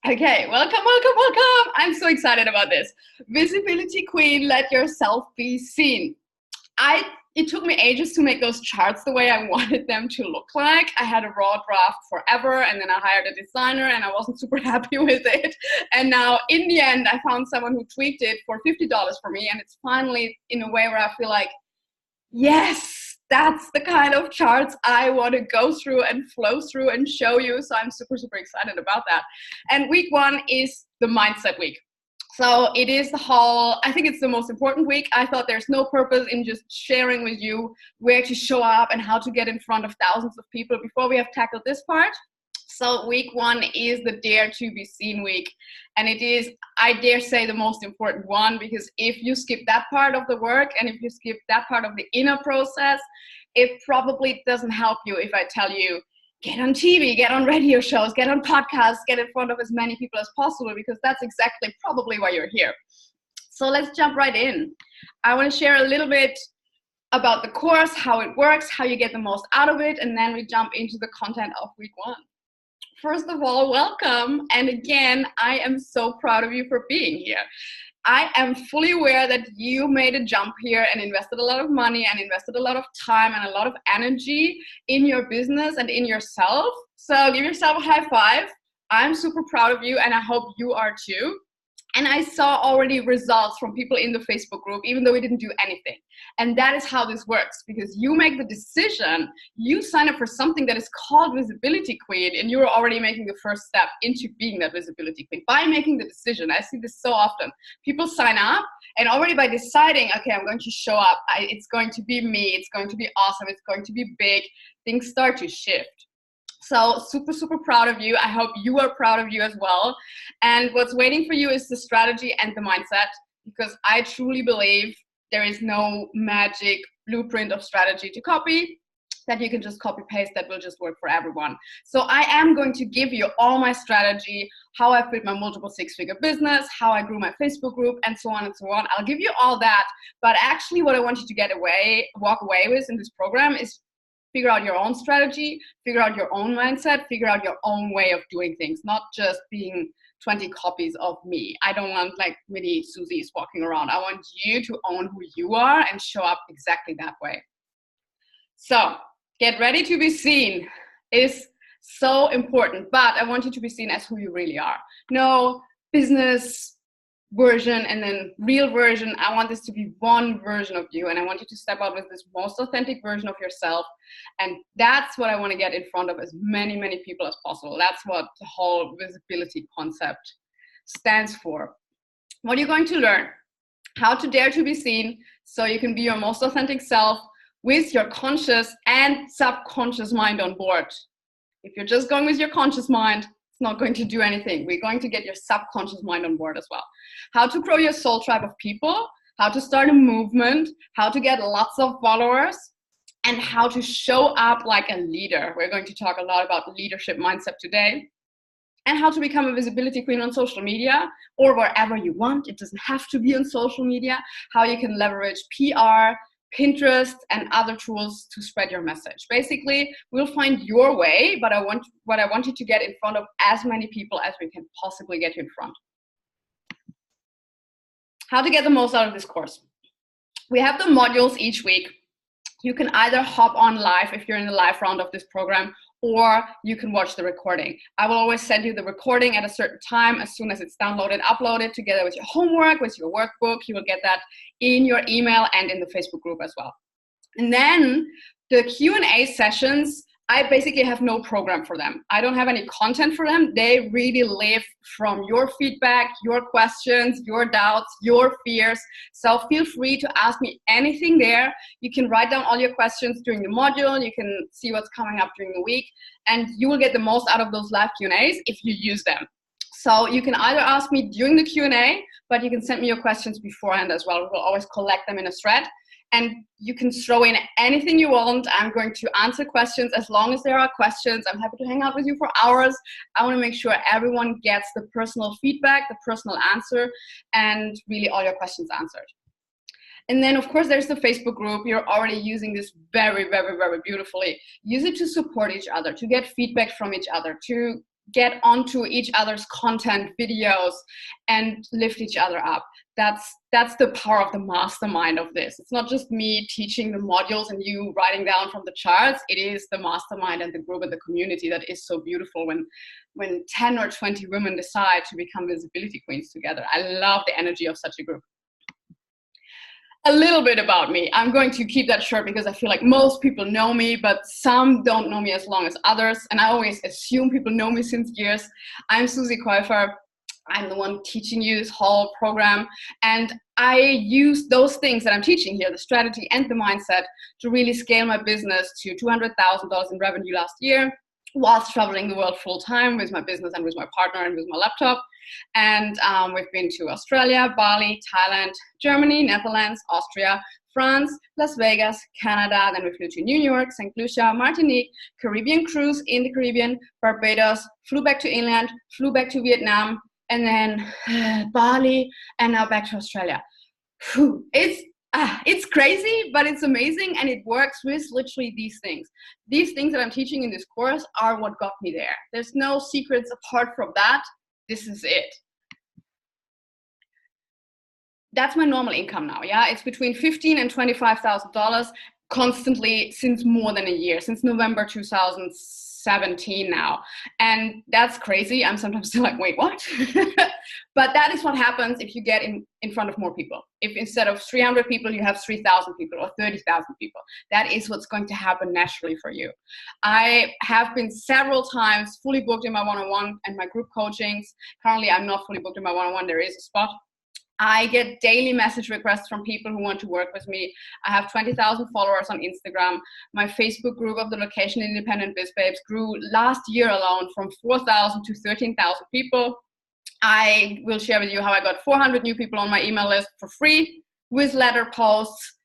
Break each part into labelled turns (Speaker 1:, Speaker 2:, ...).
Speaker 1: Okay, welcome, welcome, welcome. I'm so excited about this. Visibility Queen, let yourself be seen. It took me ages to make those charts the way I wanted them to look like. I had a raw draft forever, and then I hired a designer and I wasn't super happy with it. And now in the end, I found someone who tweaked it for $50 for me, and it's finally in a way where I feel like, yes, that's the kind of charts I want to go through and flow through and show you. So I'm super, super excited about that. And week one is the mindset week. So it is the whole, I think it's the most important week. I thought there's no purpose in just sharing with you where to show up and how to get in front of thousands of people before we have tackled this part. So week one is the Dare to be Seen week. And it is, I dare say, the most important one, because if you skip that part of the work and if you skip that part of the inner process, it probably doesn't help you if I tell you, get on TV, get on radio shows, get on podcasts, get in front of as many people as possible, because that's exactly probably why you're here. So let's jump right in. I want to share a little bit about the course, how it works, how you get the most out of it, and then we jump into the content of week one. First of all, welcome. And again, I am so proud of you for being here. I am fully aware that you made a jump here and invested a lot of money and invested a lot of time and a lot of energy in your business and in yourself. So give yourself a high five. I'm super proud of you, and I hope you are too. And I saw already results from people in the Facebook group, even though we didn't do anything. And that is how this works, because you make the decision, you sign up for something that is called Visibility Queen, and you're already making the first step into being that Visibility Queen by making the decision. I see this so often. People sign up, and already by deciding, okay, I'm going to show up, it's going to be me, it's going to be awesome, it's going to be big, things start to shift. So super, super proud of you. I hope you are proud of you as well. And what's waiting for you is the strategy and the mindset, because I truly believe there is no magic blueprint of strategy to copy that you can just copy paste that will just work for everyone. So I am going to give you all my strategy, how I built my multiple six-figure business, how I grew my Facebook group, and so on and so on. I'll give you all that. But actually what I want you to walk away with in this program is figure out your own strategy, figure out your own mindset, figure out your own way of doing things, not just being 20 copies of me. I don't want like mini Susies walking around. I want you to own who you are and show up exactly that way. So get ready to be seen is so important, but I want you to be seen as who you really are. No business version and then real version. I want this to be one version of you, and I want you to step out with this most authentic version of yourself. And that's what I want to get in front of as many people as possible. That's what the whole visibility concept stands for. What are you going to learn? How to dare to be seen so you can be your most authentic self with your conscious and subconscious mind on board. If you're just going with your conscious mind, not going to do anything. We're going to get your subconscious mind on board as well. How to grow your soul tribe of people, how to start a movement, how to get lots of followers, and how to show up like a leader. We're going to talk a lot about leadership mindset today, and how to become a visibility queen on social media or wherever you want. It doesn't have to be on social media. How you can leverage PR, Pinterest, and other tools to spread your message. Basically, we'll find your way, but what I want you to get in front of as many people as we can possibly get you in front. How to get the most out of this course. We have the modules each week. You can either hop on live if you're in the live round of this program, or you can watch the recording. I will always send you the recording at a certain time as soon as it's downloaded, uploaded together with your homework, with your workbook. You will get that in your email and in the Facebook group as well. And then the Q&A sessions, I basically have no program for them. I don't have any content for them. They really live from your feedback, your questions, your doubts, your fears. So feel free to ask me anything there. You can write down all your questions during the module. You can see what's coming up during the week, and you will get the most out of those live Q&As if you use them. So you can either ask me during the Q&A, but you can send me your questions beforehand as well. We will always collect them in a thread. And you can throw in anything you want. I'm going to answer questions as long as there are questions. I'm happy to hang out with you for hours. I want to make sure everyone gets the personal feedback, the personal answer, and really all your questions answered. And then, of course, there's the Facebook group. You're already using this very beautifully. Use it to support each other, to get feedback from each other, to get onto each other's content, videos, and lift each other up. That's the power of the mastermind of this. It's not just me teaching the modules and you writing down from the charts. It is the mastermind and the group and the community that is so beautiful when 10 or 20 women decide to become visibility queens together. I love the energy of such a group. A little bit about me. I'm going to keep that short because I feel like most people know me, but some don't know me as long as others. And I always assume people know me since years. I'm Susie Käufer. I'm the one teaching you this whole program. And I use those things that I'm teaching here, the strategy and the mindset, to really scale my business to $200,000 in revenue last year, whilst traveling the world full time with my business and with my partner and with my laptop. And we've been to Australia, Bali, Thailand, Germany, Netherlands, Austria, France, Las Vegas, Canada. Then we flew to New York, St. Lucia, Martinique, Caribbean cruise in the Caribbean, Barbados, flew back to England, flew back to Vietnam, and then Bali, and now back to Australia. Whew. It's crazy, but it's amazing, and it works with literally these things. These things that I'm teaching in this course are what got me there. There's no secrets apart from that. This is it. That's my normal income now, yeah? It's between $15,000 and $25,000 constantly since more than a year, since November 2017 now. And that's crazy. I'm sometimes still like, wait, what? But that is what happens if you get in front of more people. If instead of 300 people, you have 3,000 people or 30,000 people, that is what's going to happen naturally for you. I have been several times fully booked in my one-on-one and my group coachings. Currently, I'm not fully booked in my one-on-one. There is a spot. I get daily message requests from people who want to work with me. I have 20,000 followers on Instagram. My Facebook group of the Location Independent Biz Babes grew last year alone from 4,000 to 13,000 people. I will share with you how I got 400 new people on my email list for free with letter posts,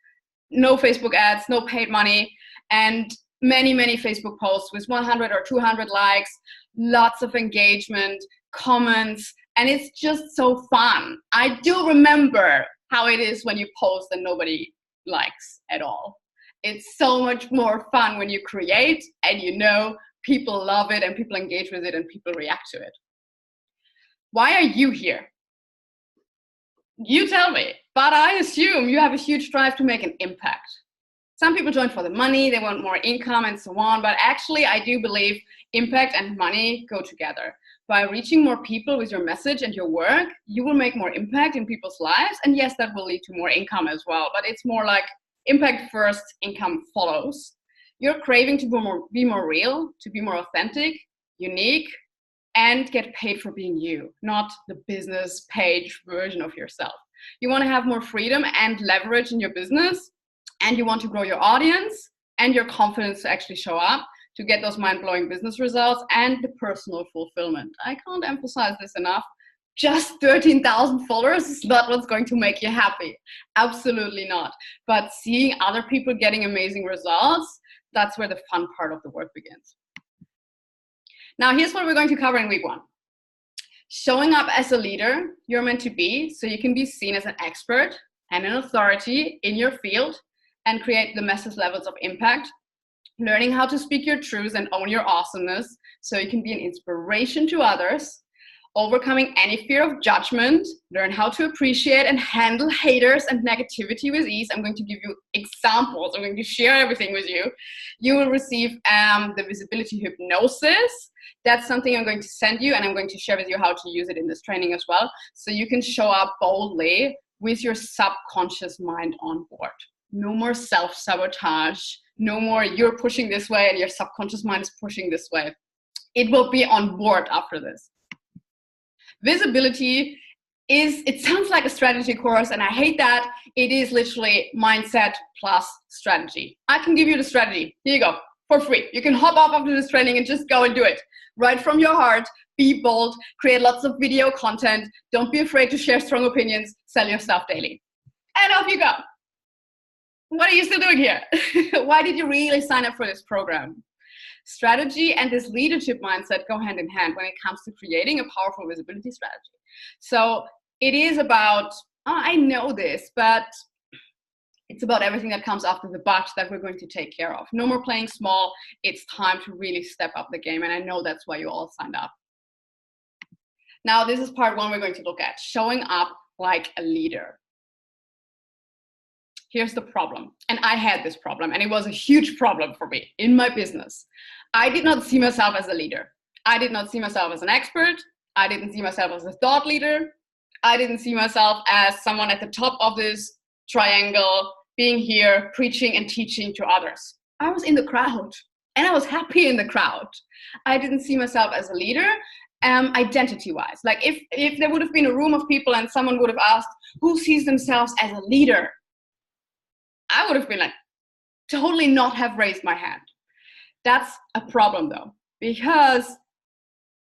Speaker 1: no Facebook ads, no paid money, and many, many Facebook posts with 100 or 200 likes, lots of engagement, comments, and it's just so fun. I do remember how it is when you post and nobody likes at all. It's so much more fun when you create and you know people love it and people engage with it and people react to it. Why are you here? You tell me, but I assume you have a huge drive to make an impact. Some people join for the money, they want more income and so on, but actually I do believe impact and money go together. By reaching more people with your message and your work, you will make more impact in people's lives. And yes, that will lead to more income as well, but it's more like impact first, income follows. You're craving to be more real, to be more authentic, unique, and get paid for being you, not the business page version of yourself. You want to have more freedom and leverage in your business, and you want to grow your audience and your confidence to actually show up, to get those mind-blowing business results and the personal fulfillment. I can't emphasize this enough. Just 13,000 followers is not what's going to make you happy. Absolutely not. But seeing other people getting amazing results, that's where the fun part of the work begins. Now, here's what we're going to cover in week 1. Showing up as a leader you're meant to be, so you can be seen as an expert and an authority in your field and create the massive levels of impact. Learning how to speak your truths and own your awesomeness so you can be an inspiration to others. Overcoming any fear of judgment. Learn how to appreciate and handle haters and negativity with ease. I'm going to give you examples. I'm going to share everything with you. You will receive the visibility hypnosis. That's something I'm going to send you, and I'm going to share with you how to use it in this training as well, so you can show up boldly with your subconscious mind on board. No more self-sabotage. No more you're pushing this way and your subconscious mind is pushing this way. It will be on board after this. Visibility it sounds like a strategy course, and I hate that. It is literally mindset plus strategy. I can give you the strategy. Here you go, for free. You can hop off after this training and just go and do it. Right from your heart, be bold, create lots of video content. Don't be afraid to share strong opinions, sell your stuff daily. And off you go. What are you still doing here? Why did you really sign up for this program? Strategy and this leadership mindset go hand in hand when it comes to creating a powerful visibility strategy. So it is about, I know this, but it's about everything that comes after the but that we're going to take care of. No more playing small. It's time to really step up the game. And I know that's why you all signed up. Now, this is part one we're going to look at, showing up like a leader. Here's the problem. And I had this problem, and it was a huge problem for me in my business. I did not see myself as a leader. I did not see myself as an expert. I didn't see myself as a thought leader. I didn't see myself as someone at the top of this triangle, being here, preaching and teaching to others. I was in the crowd, and I was happy in the crowd. I didn't see myself as a leader, identity-wise. Like if there would have been a room of people and someone would have asked, who sees themselves as a leader? I would have been like, totally not have raised my hand. That's a problem though, because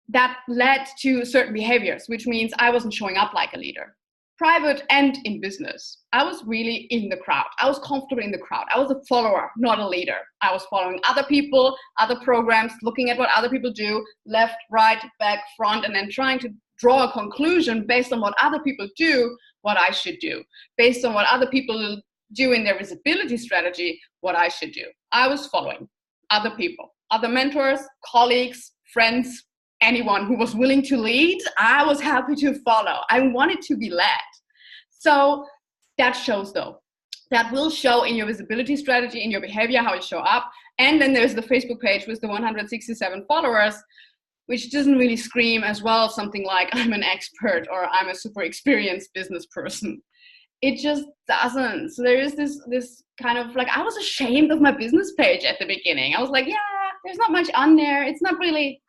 Speaker 1: that led to certain behaviors, which means I wasn't showing up like a leader. Private and in business, I was really in the crowd. I was comfortable in the crowd. I was a follower, not a leader. I was following other people, other programs, looking at what other people do, left, right, back, front, and then trying to draw a conclusion based on what other people do, what I should do. Based on what other people do in their visibility strategy, what I should do. I was following other people, other mentors, colleagues, friends, anyone who was willing to lead. I was happy to follow. I wanted to be led. So that shows though. That will show in your visibility strategy, in your behavior, how you show up. And then there's the Facebook page with the 167 followers, which doesn't really scream as well something like I'm an expert or I'm a super experienced business person. It just doesn't. So there is this kind of like, I was ashamed of my business page at the beginning. I was like, yeah, there's not much on there. It's not really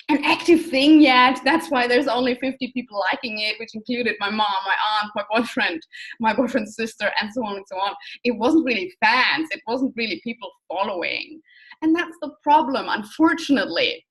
Speaker 1: an active thing yet. That's why there's only 50 people liking it, which included my mom, my aunt, my boyfriend's sister, and so on and so on. It wasn't really fans. It wasn't really people following. And that's the problem, unfortunately.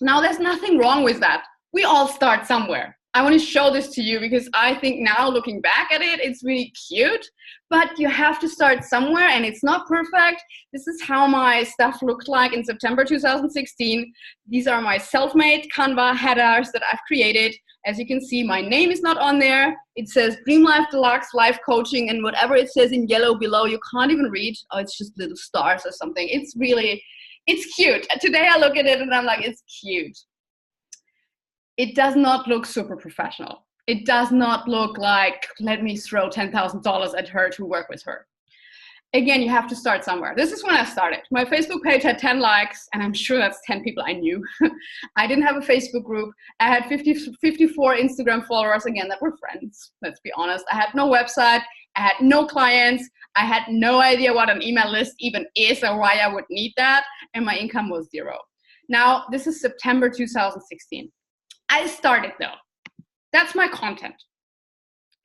Speaker 1: Now, there's nothing wrong with that. We all start somewhere. I want to show this to you because I think now looking back at it, it's really cute, but you have to start somewhere and it's not perfect. This is how my stuff looked like in September 2016. These are my self-made Canva headers that I've created. As you can see, my name is not on there. It says Dream Life Deluxe Life Coaching, and whatever it says in yellow below, you can't even read. Oh, it's just little stars or something. It's cute. Today I look at it and I'm like, it's cute. It does not look super professional. It does not look like, let me throw $10,000 at her to work with her. Again, you have to start somewhere. This is when I started. My Facebook page had 10 likes, and I'm sure that's 10 people I knew. I didn't have a Facebook group. I had 54 Instagram followers, again, that were friends, let's be honest. I had no website. I had no clients. I had no idea what an email list even is or why I would need that, and my income was zero. Now, this is September 2016. I started though. That's my content.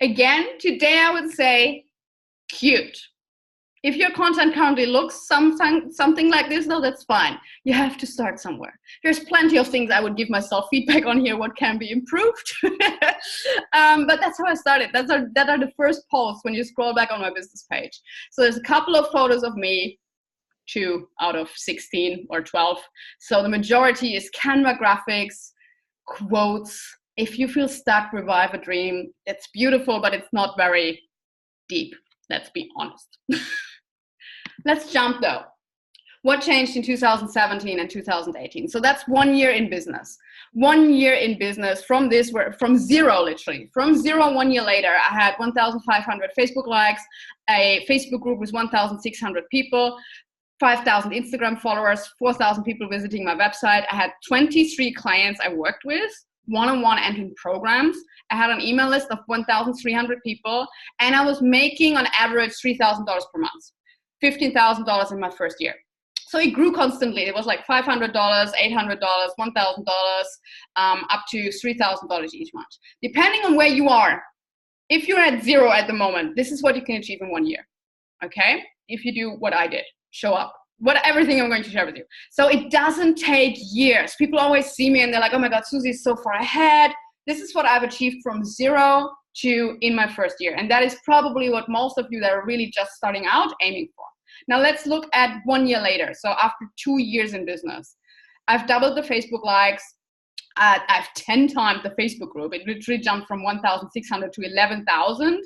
Speaker 1: Again, today I would say cute. If your content currently looks something like this though, that's fine. You have to start somewhere. There's plenty of things I would give myself feedback on here, what can be improved. But that's how I started. That are the first posts when you scroll back on my business page. So there's a couple of photos of me, 2 out of 16 or 12. So the majority is Canva graphics, quotes. If you feel stuck, revive a dream. It's beautiful, but it's not very deep. Let's be honest. Let's jump though. What changed in 2017 and 2018? So that's 1 year in business. 1 year in business from zero, literally. From zero, 1 year later, I had 1,500 Facebook likes, a Facebook group with 1,600 people, 5,000 Instagram followers, 4,000 people visiting my website. I had 23 clients I worked with, one-on-one and in programs. I had an email list of 1,300 people, and I was making on average $3,000 per month, $15,000 in my first year. So it grew constantly. It was like $500, $800, $1,000, up to $3,000 each month. Depending on where you are, if you're at zero at the moment, this is what you can achieve in 1 year, okay? If you do what I did, show up. Everything I'm going to share with you. So it doesn't take years. People always see me and they're like, oh my God, Susie is so far ahead. This is what I've achieved from zero to in my first year. And that is probably what most of you that are really just starting out aiming for. Now let's look at 1 year later. So after 2 years in business, I've doubled the Facebook likes. I've 10 times the Facebook group. It literally jumped from 1,600 to 11,000.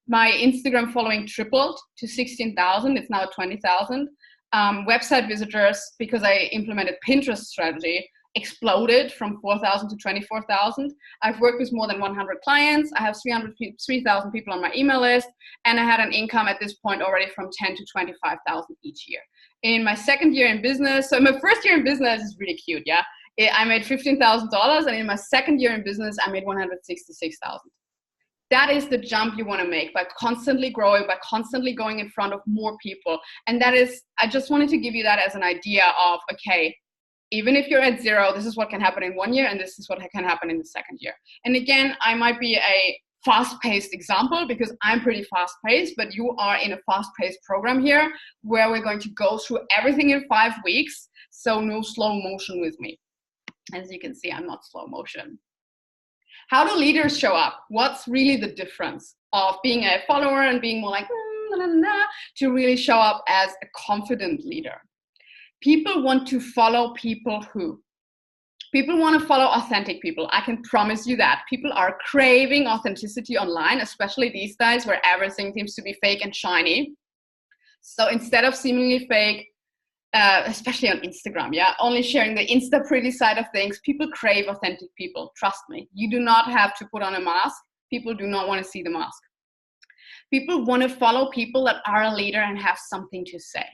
Speaker 1: My Instagram following tripled to 16,000. It's now at 20,000. Website visitors, because I implemented Pinterest strategy, exploded from 4,000 to 24,000. I've worked with more than 100 clients. I have 3,000 people on my email list, and I had an income at this point already from 10 to 25,000 each year. In my second year in business, so my first year in business is really cute, yeah. I made $15,000, and in my second year in business, I made 166,000. That is the jump you want to make by constantly growing, by constantly going in front of more people. And that is, I just wanted to give you that as an idea of, okay, even if you're at zero, this is what can happen in 1 year, and this is what can happen in the second year. And again, I might be a fast-paced example because I'm pretty fast-paced, but you are in a fast-paced program here where we're going to go through everything in 5 weeks. So no slow motion with me. As you can see, I'm not slow motion. How do leaders show up? What's really the difference of being a follower and being more like, to really show up as a confident leader? People want to follow people who? People want to follow authentic people. I can promise you that. People are craving authenticity online, especially these days where everything seems to be fake and shiny. So instead of seemingly fake, especially on Instagram, yeah, only sharing the Insta pretty side of things, people crave authentic people. Trust me, you do not have to put on a mask. People do not want to see the mask. People want to follow people that are a leader and have something to say.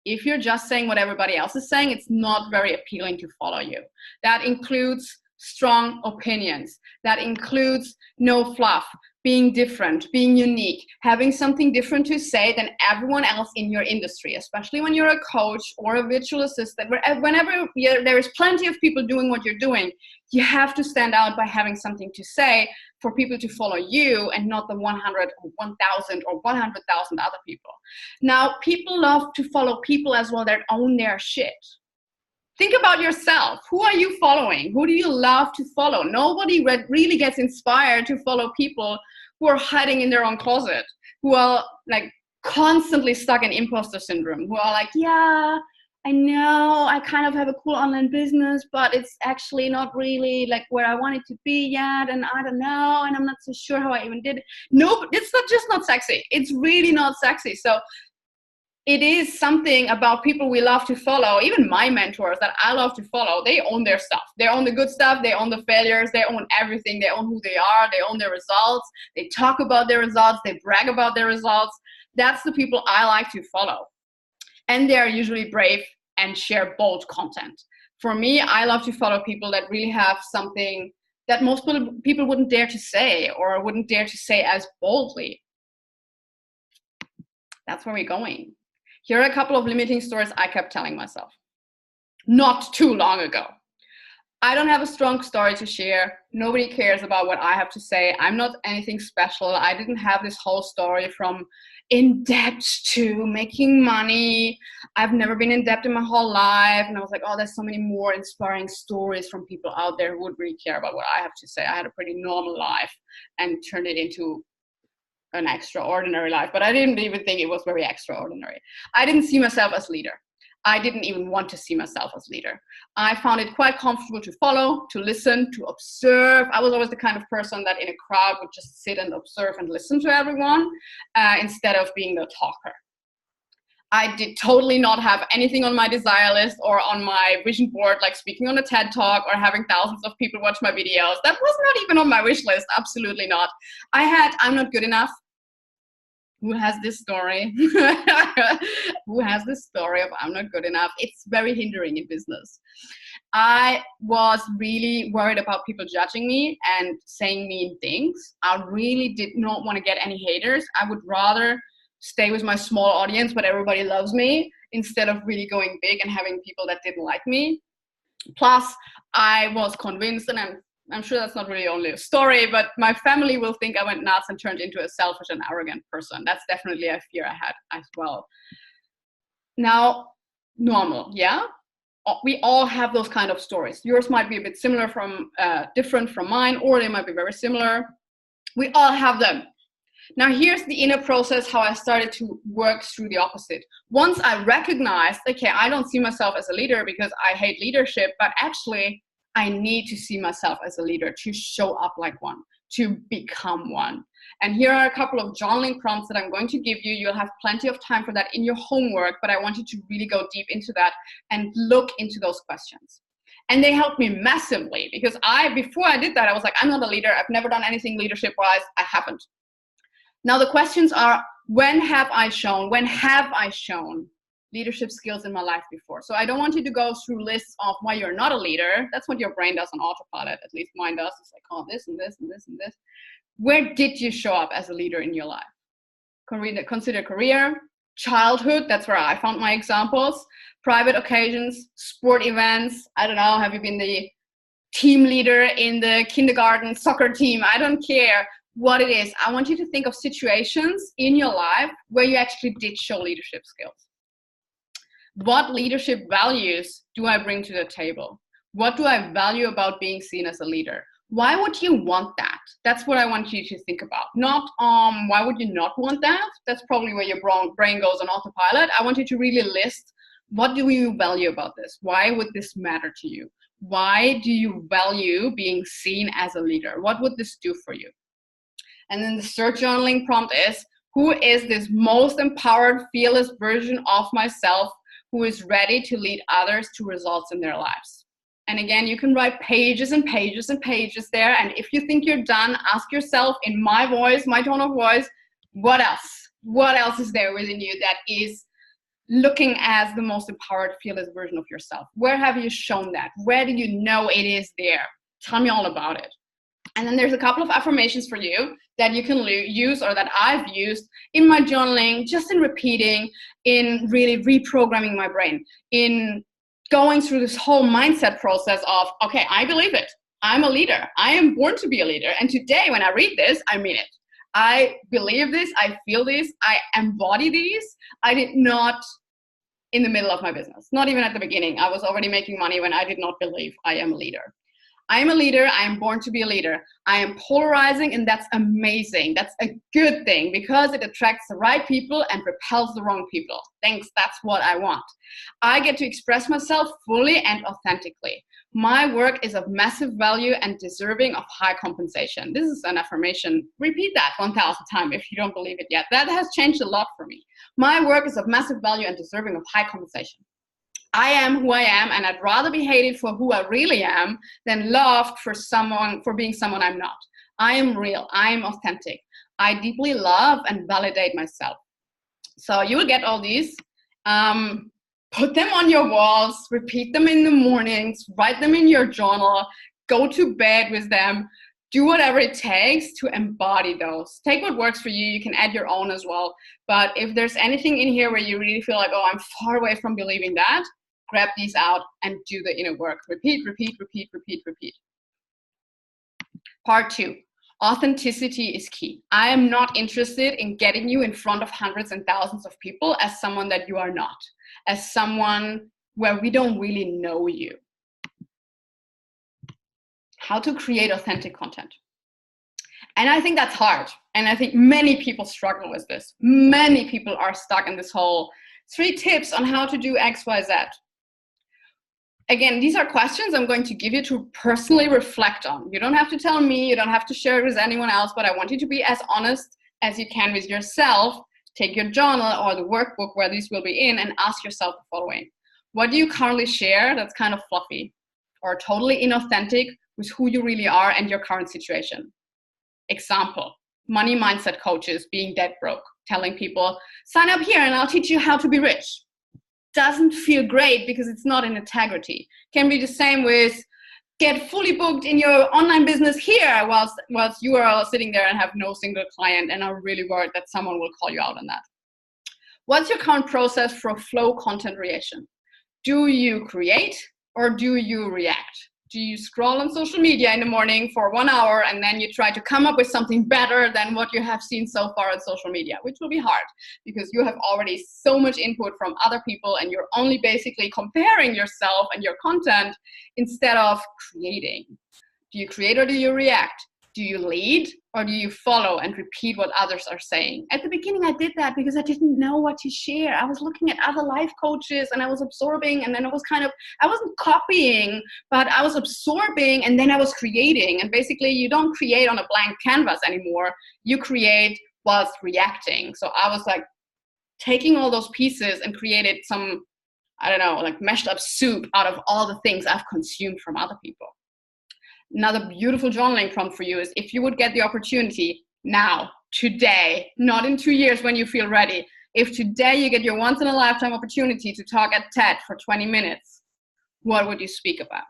Speaker 1: If you're just saying what everybody else is saying, it's not very appealing to follow you. That includes strong opinions. That includes no fluff, being different, being unique, having something different to say than everyone else in your industry, especially when you're a coach or a virtual assistant. Whenever there is plenty of people doing what you're doing, you have to stand out by having something to say for people to follow you and not the 100 or 1,000 or 100,000 other people. Now, people love to follow people as well that own their shit. Think about yourself. Who are you following? Who do you love to follow? Nobody really gets inspired to follow people who are hiding in their own closet, who are like constantly stuck in imposter syndrome, who are like, yeah, I know I kind of have a cool online business, but it's actually not really like where I want it to be yet. And I don't know. And I'm not so sure how I even did it. No, it's just not sexy. It's really not sexy. So it is something about people we love to follow. Even my mentors that I love to follow, they own their stuff. They own the good stuff. They own the failures. They own everything. They own who they are. They own their results. They talk about their results. They brag about their results. That's the people I like to follow. And they are usually brave and share bold content. For me, I love to follow people that really have something that most people wouldn't dare to say or wouldn't dare to say as boldly. That's where we're going. Here are a couple of limiting stories I kept telling myself not too long ago. I don't have a strong story to share. Nobody cares about what I have to say. I'm not anything special. I didn't have this whole story from in debt to making money. I've never been in debt in my whole life. And I was like, oh, there's so many more inspiring stories from people out there who would really care about what I have to say. I had a pretty normal life and turned it into an extraordinary life, but I didn't even think it was very extraordinary. I didn't see myself as leader. I didn't even want to see myself as leader. I found it quite comfortable to follow, to listen, to observe. I was always the kind of person that in a crowd would just sit and observe and listen to everyone instead of being the talker. I did totally not have anything on my desire list or on my vision board, like speaking on a TED Talk or having thousands of people watch my videos. That was not even on my wish list. Absolutely not. I had, I'm not good enough. Who has this story? Who has this story of I'm not good enough? It's very hindering in business. I was really worried about people judging me and saying mean things. I really did not want to get any haters. I would rather stay with my small audience, but everybody loves me, instead of really going big and having people that didn't like me. Plus, I was convinced, and I'm sure that's not really only a story, but my family will think I went nuts and turned into a selfish and arrogant person. That's definitely a fear I had as well. Now, normal, yeah? We all have those kind of stories. Yours might be a bit similar different from mine, or they might be very similar. We all have them. Now, here's the inner process, how I started to work through the opposite. Once I recognized, okay, I don't see myself as a leader because I hate leadership, but actually I need to see myself as a leader to show up like one, to become one. And here are a couple of journaling prompts that I'm going to give you. You'll have plenty of time for that in your homework, but I want you to really go deep into that and look into those questions. And they helped me massively because before I did that, I was like, I'm not a leader. I've never done anything leadership-wise. I haven't. Now the questions are, when have I shown leadership skills in my life before? So I don't want you to go through lists of why you're not a leader. That's what your brain does on autopilot. At least mine does. It's like, oh, this and this and this and this. Where did you show up as a leader in your life? Consider career, childhood. That's where I found my examples. Private occasions, sport events. I don't know. Have you been the team leader in the kindergarten soccer team? I don't care what it is. I want you to think of situations in your life where you actually did show leadership skills. What leadership values do I bring to the table? What do I value about being seen as a leader? Why would you want that? That's what I want you to think about. Not why would you not want that? That's probably where your brain goes on autopilot. I want you to really list, what do you value about this? Why would this matter to you? Why do you value being seen as a leader? What would this do for you? And then the search journaling prompt is, who is this most empowered, fearless version of myself who is ready to lead others to results in their lives? And again, you can write pages and pages and pages there. And if you think you're done, ask yourself in my voice, my tone of voice, what else? What else is there within you that is looking as the most empowered, fearless version of yourself? Where have you shown that? Where do you know it is there? Tell me all about it. And then there's a couple of affirmations for you that you can use, or that I've used in my journaling, just in repeating, in really reprogramming my brain, in going through this whole mindset process of, okay, I believe it. I'm a leader. I am born to be a leader. And today when I read this, I mean it. I believe this. I feel this. I embody these. I did not in the middle of my business, not even at the beginning. I was already making money when I did not believe I am a leader. I am a leader. I am born to be a leader. I am polarizing, and that's amazing. That's a good thing because it attracts the right people and repels the wrong people. Thanks. That's what I want. I get to express myself fully and authentically. My work is of massive value and deserving of high compensation. This is an affirmation. Repeat that 1,000 times if you don't believe it yet. That has changed a lot for me. My work is of massive value and deserving of high compensation. I am who I am, and I'd rather be hated for who I really am than loved for being someone I'm not. I am real. I am authentic. I deeply love and validate myself. So you will get all these. Put them on your walls. Repeat them in the mornings. Write them in your journal. Go to bed with them. Do whatever it takes to embody those. Take what works for you. You can add your own as well. But if there's anything in here where you really feel like, oh, I'm far away from believing that, grab these out and do the inner work. Repeat, repeat, repeat, repeat, repeat. Part 2, authenticity is key. I am not interested in getting you in front of hundreds and thousands of people as someone that you are not, as someone where we don't really know you. How to create authentic content. And I think that's hard. And I think many people struggle with this. Many people are stuck in this whole 3 tips on how to do X, Y, Z. Again, these are questions I'm going to give you to personally reflect on. You don't have to tell me, you don't have to share it with anyone else, but I want you to be as honest as you can with yourself. Take your journal or the workbook where these will be in and ask yourself the following. What do you currently share that's kind of fluffy or totally inauthentic with who you really are and your current situation? Example, money mindset coaches being dead broke, telling people, sign up here and I'll teach you how to be rich. Doesn't feel great because it's not in integrity. Can be the same with get fully booked in your online business here whilst you are sitting there and have no single client and are really worried that someone will call you out on that. What's your current process for flow content creation? Do you create or do you react? Do you scroll on social media in the morning for 1 hour and then you try to come up with something better than what you have seen so far on social media, which will be hard because you have already so much input from other people and you're only basically comparing yourself and your content instead of creating. Do you create or do you react? Do you lead or do you follow and repeat what others are saying? At the beginning, I did that because I didn't know what to share. I was looking at other life coaches and I was absorbing, and then I wasn't copying, but I was absorbing and then I was creating. And basically, you don't create on a blank canvas anymore. You create whilst reacting. So I was like taking all those pieces and created some I don't know, like mashed up soup out of all the things I've consumed from other people. Another beautiful journaling prompt for you is, if you would get the opportunity now, today, not in 2 years when you feel ready, if today you get your once in a lifetime opportunity to talk at TED for 20 minutes, what would you speak about?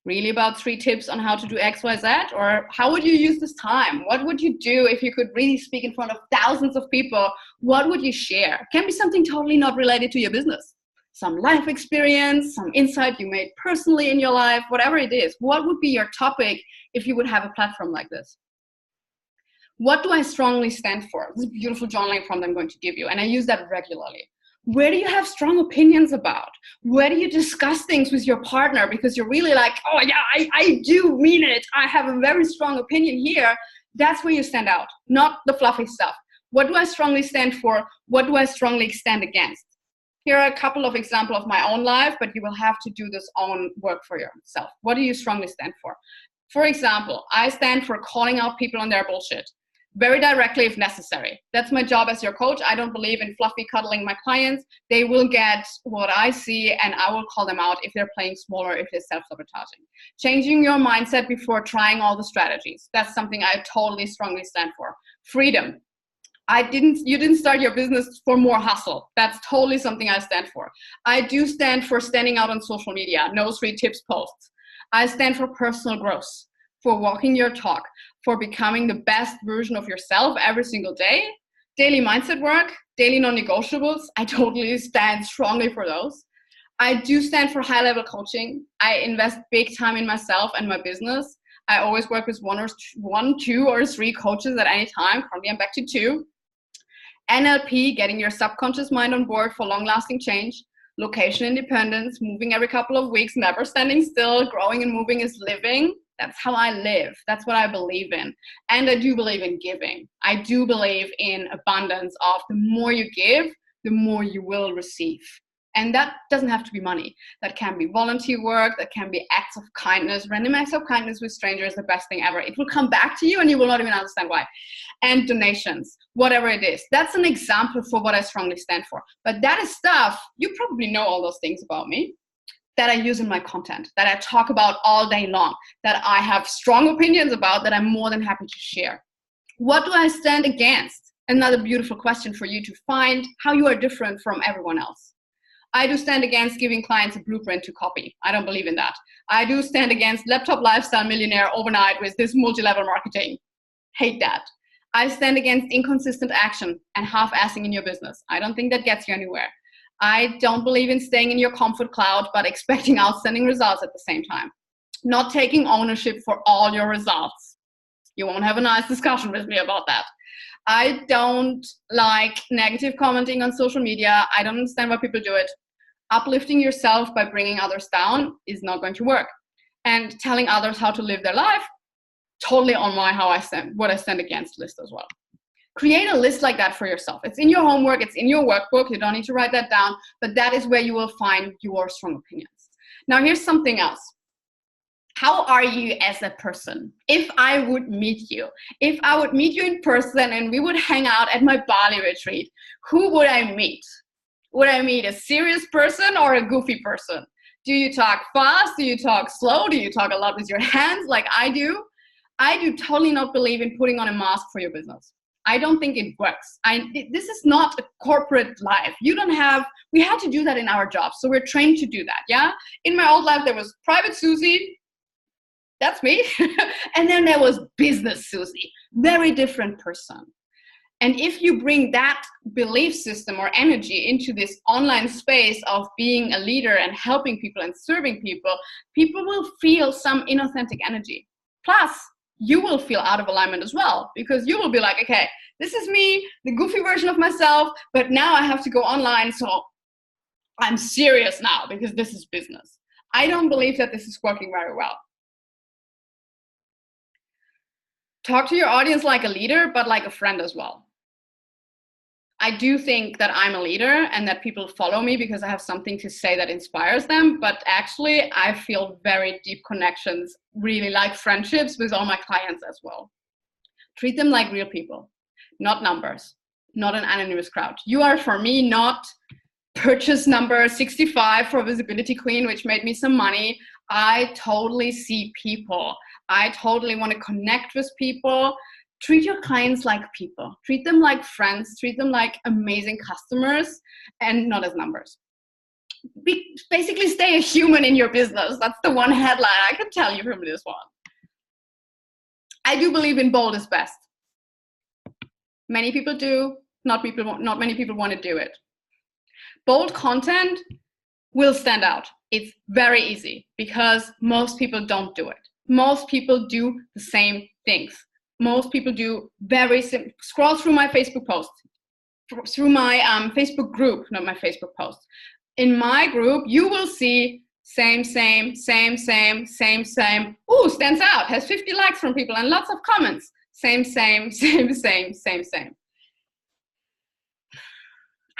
Speaker 1: Really about 3 tips on how to do X, Y, Z? Or how would you use this time? What would you do if you could really speak in front of thousands of people? What would you share? It can be something totally not related to your business. Some life experience, some insight you made personally in your life, whatever it is. What would be your topic if you would have a platform like this? What do I strongly stand for? This is a beautiful journaling prompt I'm going to give you, and I use that regularly. Where do you have strong opinions about? Where do you discuss things with your partner because you're really like, oh yeah, I do mean it. I have a very strong opinion here. That's where you stand out, not the fluffy stuff. What do I strongly stand for? What do I strongly stand against? Here are a couple of examples of my own life, but you will have to do this own work for yourself. What do you strongly stand for? For example, I stand for calling out people on their bullshit. Very directly if necessary. That's my job as your coach. I don't believe in fluffy cuddling my clients. They will get what I see, and I will call them out if they're playing small or if they're self-sabotaging. Changing your mindset before trying all the strategies. That's something I totally strongly stand for. Freedom. You didn't start your business for more hustle. That's totally something I stand for. I do stand for standing out on social media. No 3 tips posts. I stand for personal growth, for walking your talk, for becoming the best version of yourself every single day. Daily mindset work, daily non-negotiables, I totally stand strongly for those. I do stand for high-level coaching. I invest big time in myself and my business. I always work with 1, 2, or 3 coaches at any time. Currently, I'm back to 2. NLP, getting your subconscious mind on board for long-lasting change. Location independence, moving every couple of weeks, never standing still. Growing and moving is living. That's how I live. That's what I believe in. And I do believe in giving. I do believe in abundance of the more you give, the more you will receive. And that doesn't have to be money. That can be volunteer work. That can be acts of kindness. Random acts of kindness with strangers is the best thing ever. It will come back to you and you will not even understand why. And donations, whatever it is. That's an example for what I strongly stand for. But that is stuff, you probably know all those things about me, that I use in my content, that I talk about all day long, that I have strong opinions about, that I'm more than happy to share. What do I stand against? Another beautiful question for you to find how you are different from everyone else. I do stand against giving clients a blueprint to copy. I don't believe in that. I do stand against laptop lifestyle millionaire overnight with this multi-level marketing. Hate that. I stand against inconsistent action and half-assing in your business. I don't think that gets you anywhere. I don't believe in staying in your comfort cloud, but expecting outstanding results at the same time. Not taking ownership for all your results. You won't have a nice discussion with me about that. I don't like negative commenting on social media. I don't understand why people do it. Uplifting yourself by bringing others down is not going to work. And telling others how to live their life, totally on my what I stand against list as well. Create a list like that for yourself. It's in your homework, it's in your workbook. You don't need to write that down, but that is where you will find your strong opinions. Now, here's something else. How are you as a person? If I would meet you in person and we would hang out at my Bali retreat, who would I meet? Would I meet a serious person or a goofy person? Do you talk fast? Do you talk slow? Do you talk a lot with your hands like I do? I do totally not believe in putting on a mask for your business. I don't think it works. This is not a corporate life. We had to do that in our jobs. So we're trained to do that, yeah? In my old life, there was Private Susie. That's me. And then there was Business Susie. Very different person. And if you bring that belief system or energy into this online space of being a leader and helping people and serving people, people will feel some inauthentic energy. Plus, you will feel out of alignment as well, because you will be like, okay, this is me, the goofy version of myself, but now I have to go online, so I'm serious now because this is business. I don't believe that this is working very well. Talk to your audience like a leader, but like a friend as well. I do think that I'm a leader and that people follow me because I have something to say that inspires them. But actually, I feel very deep connections, really like friendships with all my clients as well. Treat them like real people, not numbers, not an anonymous crowd. You are, for me, not purchase number 65 for Visibility Queen, which made me some money. I totally see people. I totally want to connect with people. Treat your clients like people. Treat them like friends. Treat them like amazing customers and not as numbers. Basically stay a human in your business. That's the one headline I can tell you from this one. I do believe in bold is best. Many people do, not many people want to do it. Bold content will stand out. It's very easy because most people don't do it. Most people do the same things. Most people do very simple. Scroll through my Facebook posts, through my Facebook group, not my Facebook posts. In my group, you will see same. Ooh, stands out, has 50 likes from people and lots of comments. Same.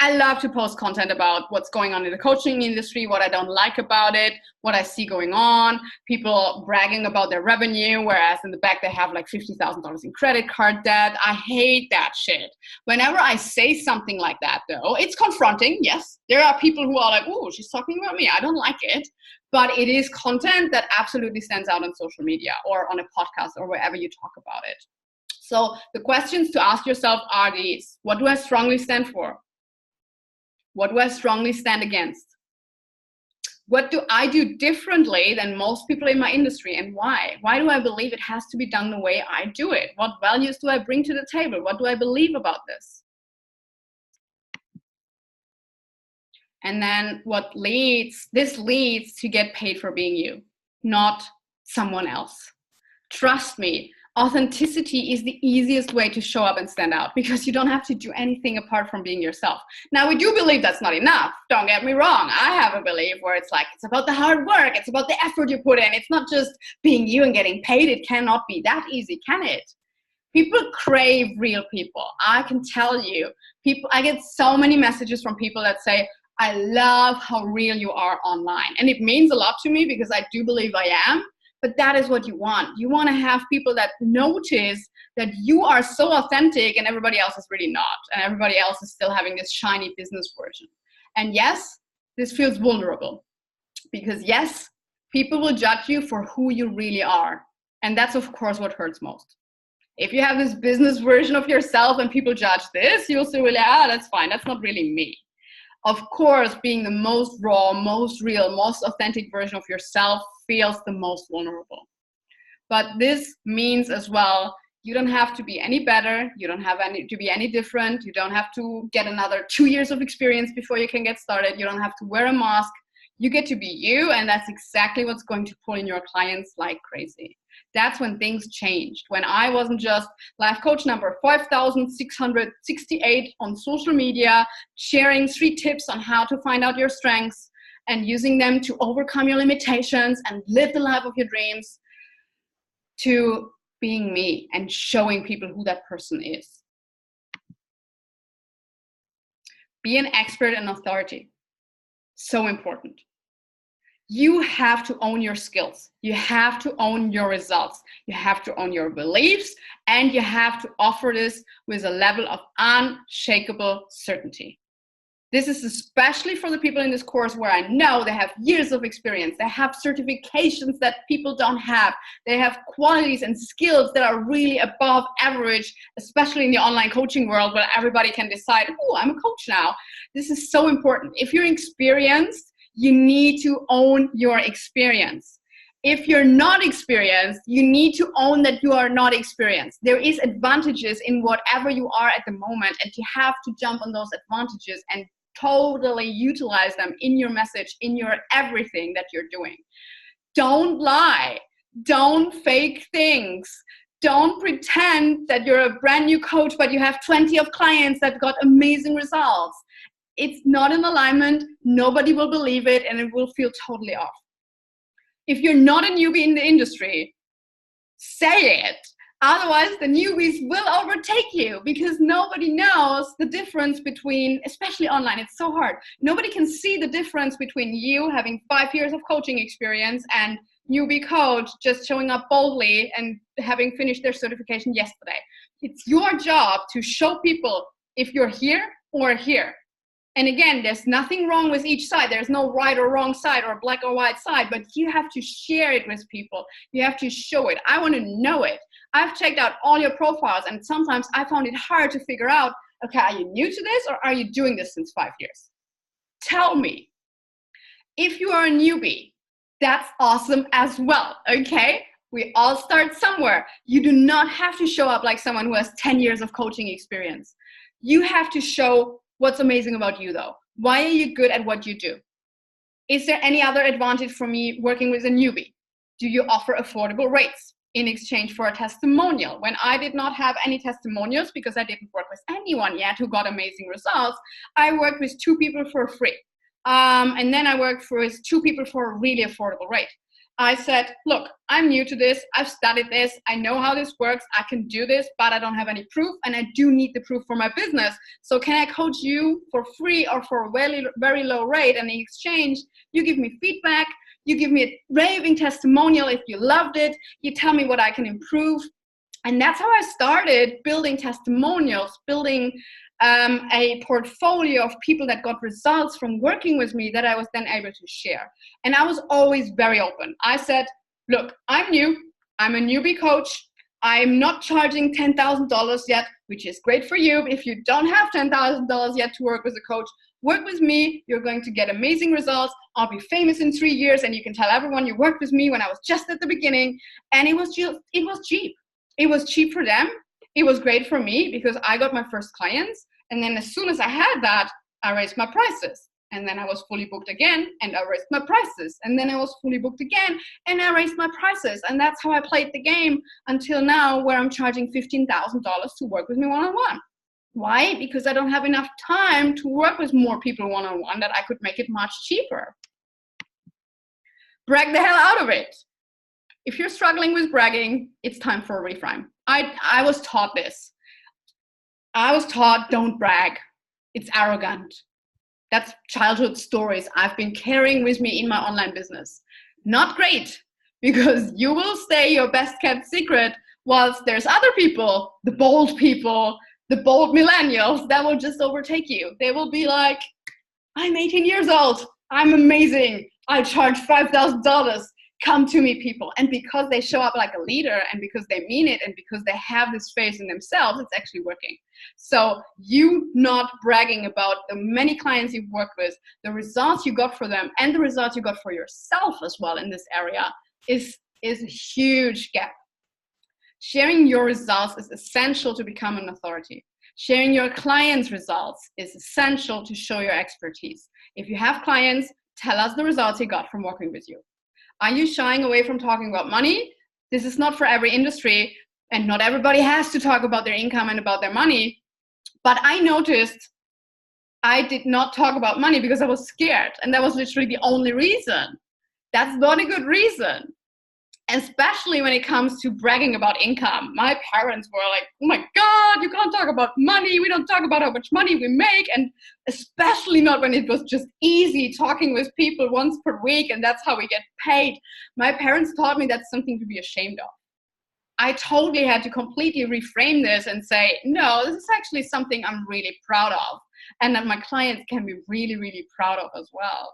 Speaker 1: I love to post content about what's going on in the coaching industry, what I don't like about it, what I see going on, people bragging about their revenue, whereas in the back they have like $50,000 in credit card debt. I hate that shit. Whenever I say something like that, though, it's confronting. Yes, there are people who are like, oh, she's talking about me. I don't like it. But it is content that absolutely stands out on social media or on a podcast or wherever you talk about it. So the questions to ask yourself are these. What do I strongly stand for? What do I strongly stand against? What do I do differently than most people in my industry, and why? Why do I believe it has to be done the way I do it? What values do I bring to the table? What do I believe about this? And then this leads to get paid for being you, not someone else. Trust me. Authenticity is the easiest way to show up and stand out because you don't have to do anything apart from being yourself. Now, we do believe that's not enough. Don't get me wrong. I have a belief where it's like, it's about the hard work. It's about the effort you put in. It's not just being you and getting paid. It cannot be that easy, can it? People crave real people. I can tell you, I get so many messages from people that say, I love how real you are online. And it means a lot to me because I do believe I am. But that is what you want. You want to have people that notice that you are so authentic and everybody else is really not. And everybody else is still having this shiny business version. And yes, this feels vulnerable. Because yes, people will judge you for who you really are. And that's, of course, what hurts most. If you have this business version of yourself and people judge this, you'll say, well, that's fine. That's not really me. Of course, being the most raw, most real, most authentic version of yourself feels the most vulnerable. But this means as well, you don't have to be any better. You don't have to be any different. You don't have to get another 2 years of experience before you can get started. You don't have to wear a mask. You get to be you, and that's exactly what's going to pull in your clients like crazy. That's when things changed. When I wasn't just life coach number 5,668 on social media, sharing 3 tips on how to find out your strengths and using them to overcome your limitations and live the life of your dreams, to being me and showing people who that person is. Be an expert and authority. So important. You have to own your skills. You have to own your results. You have to own your beliefs, and you have to offer this with a level of unshakable certainty. This is especially for the people in this course where I know they have years of experience. They have certifications that people don't have. They have qualities and skills that are really above average, especially in the online coaching world where everybody can decide, oh, I'm a coach now. This is so important. If you're experienced, you need to own your experience. If you're not experienced, you need to own that you are not experienced. There is advantages in whatever you are at the moment, and you have to jump on those advantages and totally utilize them in your message, in your everything that you're doing. Don't lie. Don't fake things. Don't pretend that you're a brand new coach, but you have 20 of clients that got amazing results. It's not in alignment. Nobody will believe it, and it will feel totally off. If you're not a newbie in the industry, say it. Otherwise, the newbies will overtake you because nobody knows the difference between, especially online, it's so hard. Nobody can see the difference between you having 5 years of coaching experience and newbie coach just showing up boldly and having finished their certification yesterday. It's your job to show people if you're here or here. And again, there's nothing wrong with each side. There's no right or wrong side or black or white side, but you have to share it with people. You have to show it. I want to know it. I've checked out all your profiles, and sometimes I found it hard to figure out, okay, are you new to this or are you doing this since 5 years? Tell me. If you are a newbie, that's awesome as well, okay? We all start somewhere. You do not have to show up like someone who has 10 years of coaching experience. You have to show what's amazing about you though. Why are you good at what you do? Is there any other advantage for me working with a newbie? Do you offer affordable rates in exchange for a testimonial? When I did not have any testimonials because I didn't work with anyone yet who got amazing results, I worked with 2 people for free. And then I worked with 2 people for a really affordable rate. I said, look, I'm new to this. I've studied this. I know how this works. I can do this, but I don't have any proof, and I do need the proof for my business. So can I coach you for free or for a very, very low rate? And in exchange, you give me feedback. You give me a raving testimonial if you loved it. You tell me what I can improve. And that's how I started building testimonials, building a portfolio of people that got results from working with me that I was then able to share. And I was always very open. I said, look, I'm new. I'm a newbie coach. I'm not charging $10,000 yet, which is great for you. If you don't have $10,000 yet to work with a coach, work with me. You're going to get amazing results. I'll be famous in 3 years, and you can tell everyone you worked with me when I was just at the beginning. And it was cheap. It was cheap for them. It was great for me because I got my first clients. And then as soon as I had that, I raised my prices. And then I was fully booked again, and I raised my prices. And then I was fully booked again, and I raised my prices. And that's how I played the game until now, where I'm charging $15,000 to work with me one-on-one. Why? Because I don't have enough time to work with more people one-on-one that I could make it much cheaper. Brag the hell out of it. If you're struggling with bragging, it's time for a reframe. I was taught this. I was taught, don't brag. It's arrogant. That's childhood stories I've been carrying with me in my online business. Not great, because you will stay your best kept secret whilst there's other people, the bold millennials that will just overtake you. They will be like, I'm 18 years old. I'm amazing. I charge $5,000. Come to me, people. And because they show up like a leader, and because they mean it, and because they have this faith in themselves, it's actually working. So you not bragging about the many clients you've worked with, the results you got for them, and the results you got for yourself as well in this area is a huge gap. Sharing your results is essential to become an authority. Sharing your clients' results is essential to show your expertise. If you have clients, tell us the results you got from working with you. Are you shying away from talking about money? This is not for every industry, and not everybody has to talk about their income and about their money. But I noticed I did not talk about money because I was scared, and that was literally the only reason. That's not a good reason. Especially when it comes to bragging about income. My parents were like, oh my God, you can't talk about money. We don't talk about how much money we make. And especially not when it was just easy talking with people once per week and that's how we get paid. My parents taught me that's something to be ashamed of. I totally had to completely reframe this and say, no, this is actually something I'm really proud of. And that my clients can be really, really proud of as well.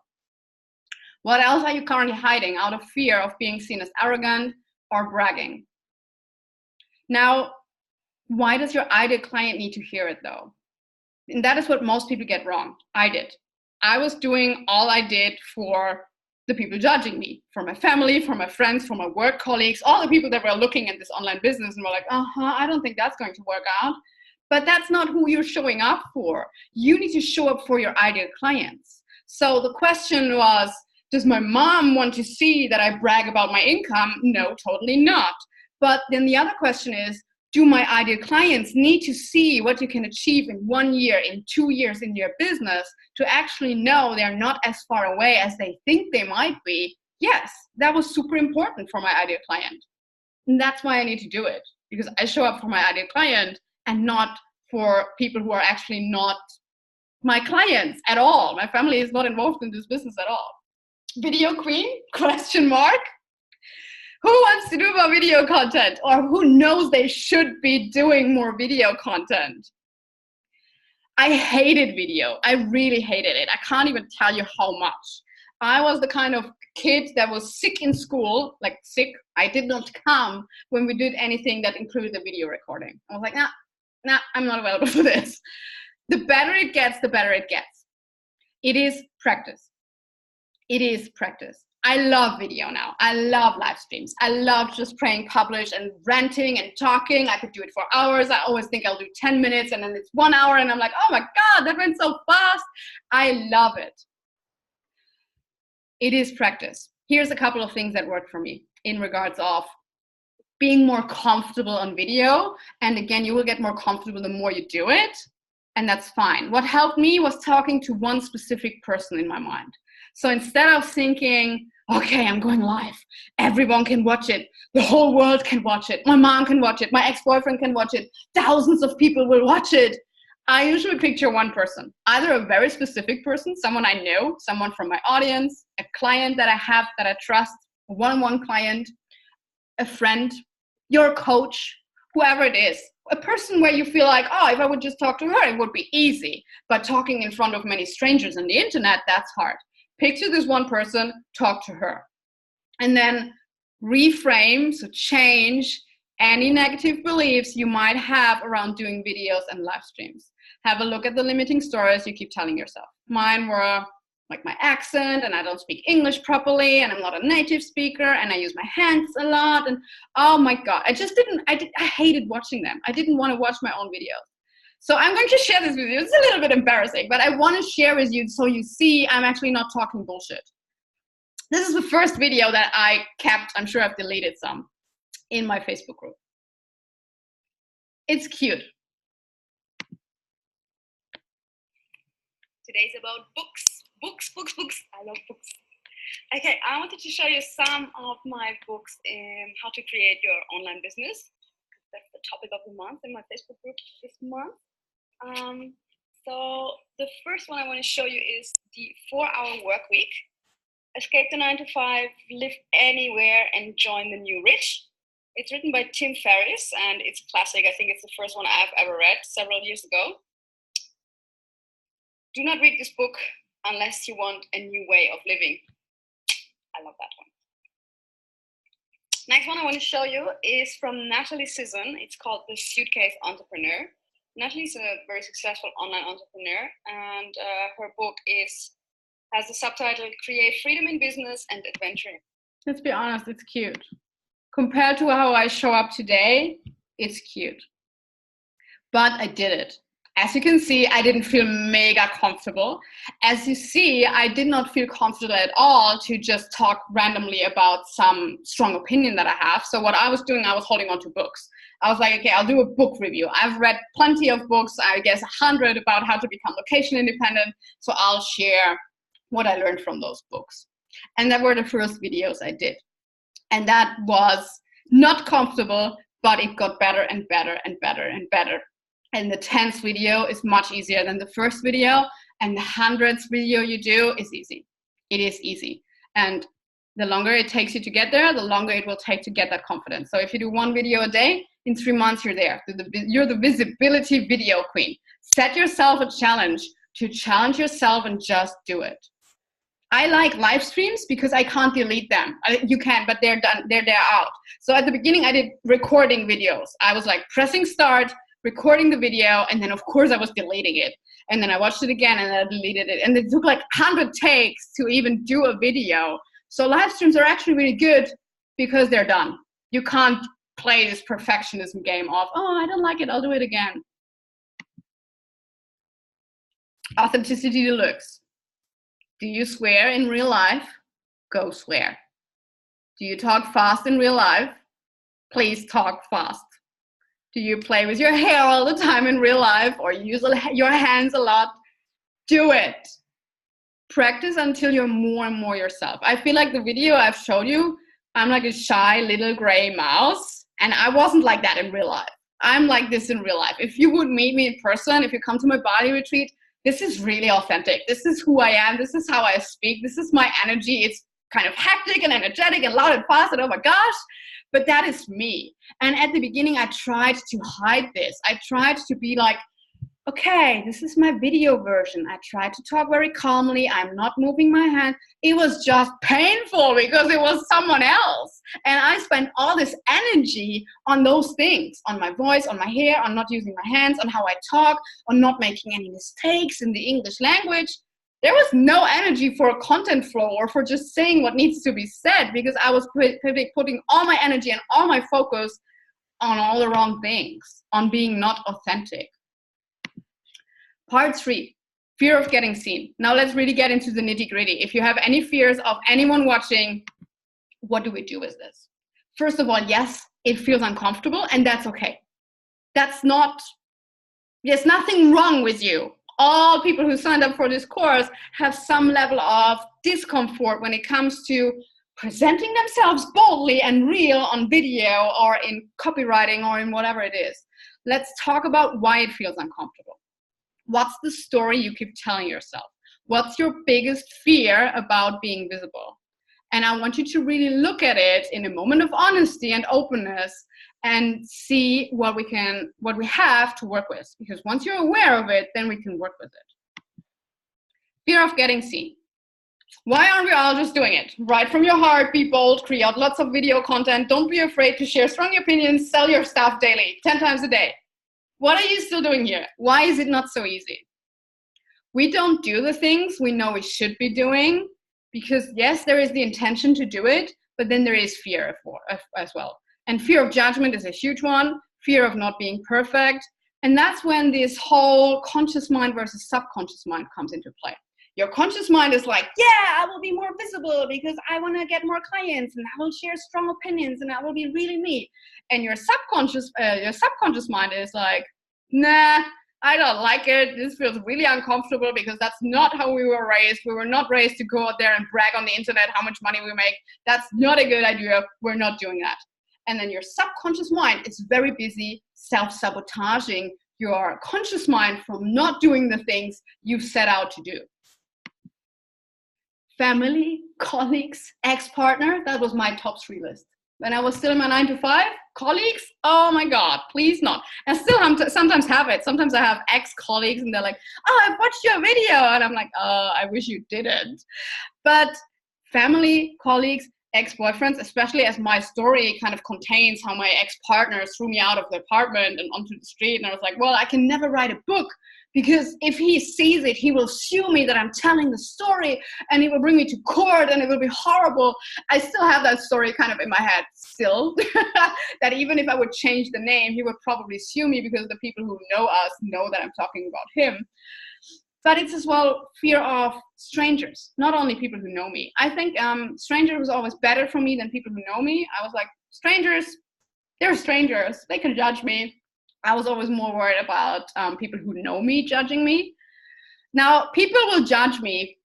Speaker 1: What else are you currently hiding out of fear of being seen as arrogant or bragging? Now, why does your ideal client need to hear it though? And that is what most people get wrong. I did. I was doing all I did for the people judging me, for my family, for my friends, for my work colleagues, all the people that were looking at this online business and were like, I don't think that's going to work out. But that's not who you're showing up for. You need to show up for your ideal clients. So the question was, does my mom want to see that I brag about my income? No, totally not. But then the other question is, do my ideal clients need to see what you can achieve in 1 year, in 2 years in your business to actually know they're not as far away as they think they might be? Yes, that was super important for my ideal client. And that's why I need to do it, because I show up for my ideal client and not for people who are actually not my clients at all. My family is not involved in this business at all. Video queen? Question mark. Who wants to do more video content, or who knows they should be doing more video content? I hated video. I really hated it. I can't even tell you how much. I was the kind of kid that was sick in school, like sick. I did not come when we did anything that included a video recording. I was like, nah, I'm not available for this. The better it gets, the better it gets. It is practice. It is practice. I love video now. I love live streams. I love just pressing publish and ranting and talking. I could do it for hours. I always think I'll do 10 minutes and then it's 1 hour and I'm like, oh my God, that went so fast. I love it. It is practice. Here's a couple of things that worked for me in regards of being more comfortable on video. And again, you will get more comfortable the more you do it. And that's fine. What helped me was talking to one specific person in my mind. So instead of thinking, okay, I'm going live, everyone can watch it, the whole world can watch it, my mom can watch it, my ex-boyfriend can watch it, thousands of people will watch it, I usually picture one person, either a very specific person, someone I know, someone from my audience, a client that I have that I trust, a one-on-one client, a friend, your coach, whoever it is. A person where you feel like, oh, if I would just talk to her, it would be easy. But talking in front of many strangers on the internet, that's hard. Picture this one person, talk to her. And then reframe, so change any negative beliefs you might have around doing videos and live streams. Have a look at the limiting stories you keep telling yourself. Mine were like my accent, and I don't speak English properly, and I'm not a native speaker, and I use my hands a lot, and oh my God, I hated watching them. I didn't want to watch my own videos. So I'm going to share this with you. It's a little bit embarrassing, but I want to share with you so you see I'm actually not talking bullshit. This is the first video that I kept. I'm sure I've deleted some in my Facebook group. It's cute. Today's about books. Books. I love books. Okay, I wanted to show you some of my books in how to create your online business. That's the topic of the month in my Facebook group this month. So the first one I want to show you is the 4-hour work week. Escape the 9 to 5, live anywhere, and join the new rich. It's written by Tim Ferriss, and it's classic. I think it's the first one I've ever read several years ago. Do not read this book unless you want a new way of living. I love that one. Next one I want to show you is from Natalie Sisson. It's called The Suitcase Entrepreneur. Natalie's a very successful online entrepreneur, and her book has the subtitle Create Freedom in Business and Adventure. Let's be honest, it's cute. Compared to how I show up today, it's cute. But I did it. As you can see, I didn't feel mega comfortable. As you see, I did not feel comfortable at all to just talk randomly about some strong opinion that I have. So what I was doing, I was holding on to books. I was like, okay, I'll do a book review. I've read plenty of books, I guess 100 about how to become location independent. So I'll share what I learned from those books. And that were the first videos I did. And that was not comfortable, but it got better and better and better and better. And the 10th video is much easier than the first video. And the 100th video you do is easy. It is easy. And the longer it takes you to get there, the longer it will take to get that confidence. So if you do 1 video a day, in 3 months, you're there. You're the visibility video queen. Set yourself a challenge to challenge yourself and just do it. I like live streams because I can't delete them. You can, but they're done. They're out. So at the beginning, I did recording videos. I was like pressing start, recording the video, and then of course I was deleting it. And then I watched it again and I deleted it. And it took like 100 takes to even do a video. So live streams are actually really good because they're done. You can't play this perfectionism game of, oh, I don't like it, I'll do it again. Authenticity deluxe. Do you swear in real life? Go swear. Do you talk fast in real life? Please talk fast. Do you play with your hair all the time in real life or use your hands a lot? Do it. Practice until you're more and more yourself. I feel like the video I've showed you, I'm like a shy little gray mouse, and I wasn't like that in real life. I'm like this in real life. If you would meet me in person, if you come to my body retreat, this is really authentic. This is who I am. This is how I speak. This is my energy. It's kind of hectic and energetic and loud and fast and oh my gosh, but that is me. And at the beginning, I tried to hide this. I tried to be like, okay, this is my video version. I tried to talk very calmly. I'm not moving my hand. It was just painful because it was someone else. And I spent all this energy on those things, on my voice, on my hair, on not using my hands, on how I talk, on not making any mistakes in the English language. There was no energy for a content flow or for just saying what needs to be said because I was putting all my energy and all my focus on all the wrong things, on being not authentic. Part 3, fear of getting seen. Now let's really get into the nitty-gritty. If you have any fears of anyone watching, what do we do with this? First of all, yes, it feels uncomfortable, and that's okay. There's nothing wrong with you. All people who signed up for this course have some level of discomfort when it comes to presenting themselves boldly and real on video or in copywriting or in whatever it is. Let's talk about why it feels uncomfortable. What's the story you keep telling yourself? What's your biggest fear about being visible? And I want you to really look at it in a moment of honesty and openness and see what we have to work with. Because once you're aware of it, then we can work with it. Fear of getting seen. Why aren't we all just doing it? Write from your heart, be bold, create lots of video content. Don't be afraid to share strong opinions, sell your stuff daily, 10 times a day. What are you still doing here? Why is it not so easy? We don't do the things we know we should be doing because, yes, there is the intention to do it, but then there is fear as well. And fear of judgment is a huge one, fear of not being perfect. And that's when this whole conscious mind versus subconscious mind comes into play. Your conscious mind is like, yeah, I will be more visible because I want to get more clients and I will share strong opinions and I will be really me. And your subconscious mind is like, nah, I don't like it. This feels really uncomfortable because that's not how we were raised. We were not raised to go out there and brag on the internet how much money we make. That's not a good idea. We're not doing that. And then your subconscious mind is very busy self-sabotaging your conscious mind from not doing the things you've set out to do. Family, colleagues, ex-partner, that was my top 3 list. When I was still in my 9 to 5, colleagues, oh my God, please not. I still sometimes have it. Sometimes I have ex-colleagues and they're like, oh, I've watched your video. And I'm like, oh, I wish you didn't. But family, colleagues, ex-boyfriends, especially as my story kind of contains how my ex-partner threw me out of the apartment and onto the street. And I was like, well, I can never write a book because if he sees it, he will sue me that I'm telling the story and he will bring me to court and it will be horrible. I still have that story kind of in my head still, that even if I would change the name, he would probably sue me because the people who know us know that I'm talking about him. But it's as well fear of strangers, not only people who know me. I think strangers was always better for me than people who know me. I was like, strangers, they're strangers. They can judge me. I was always more worried about people who know me judging me. Now, people will judge me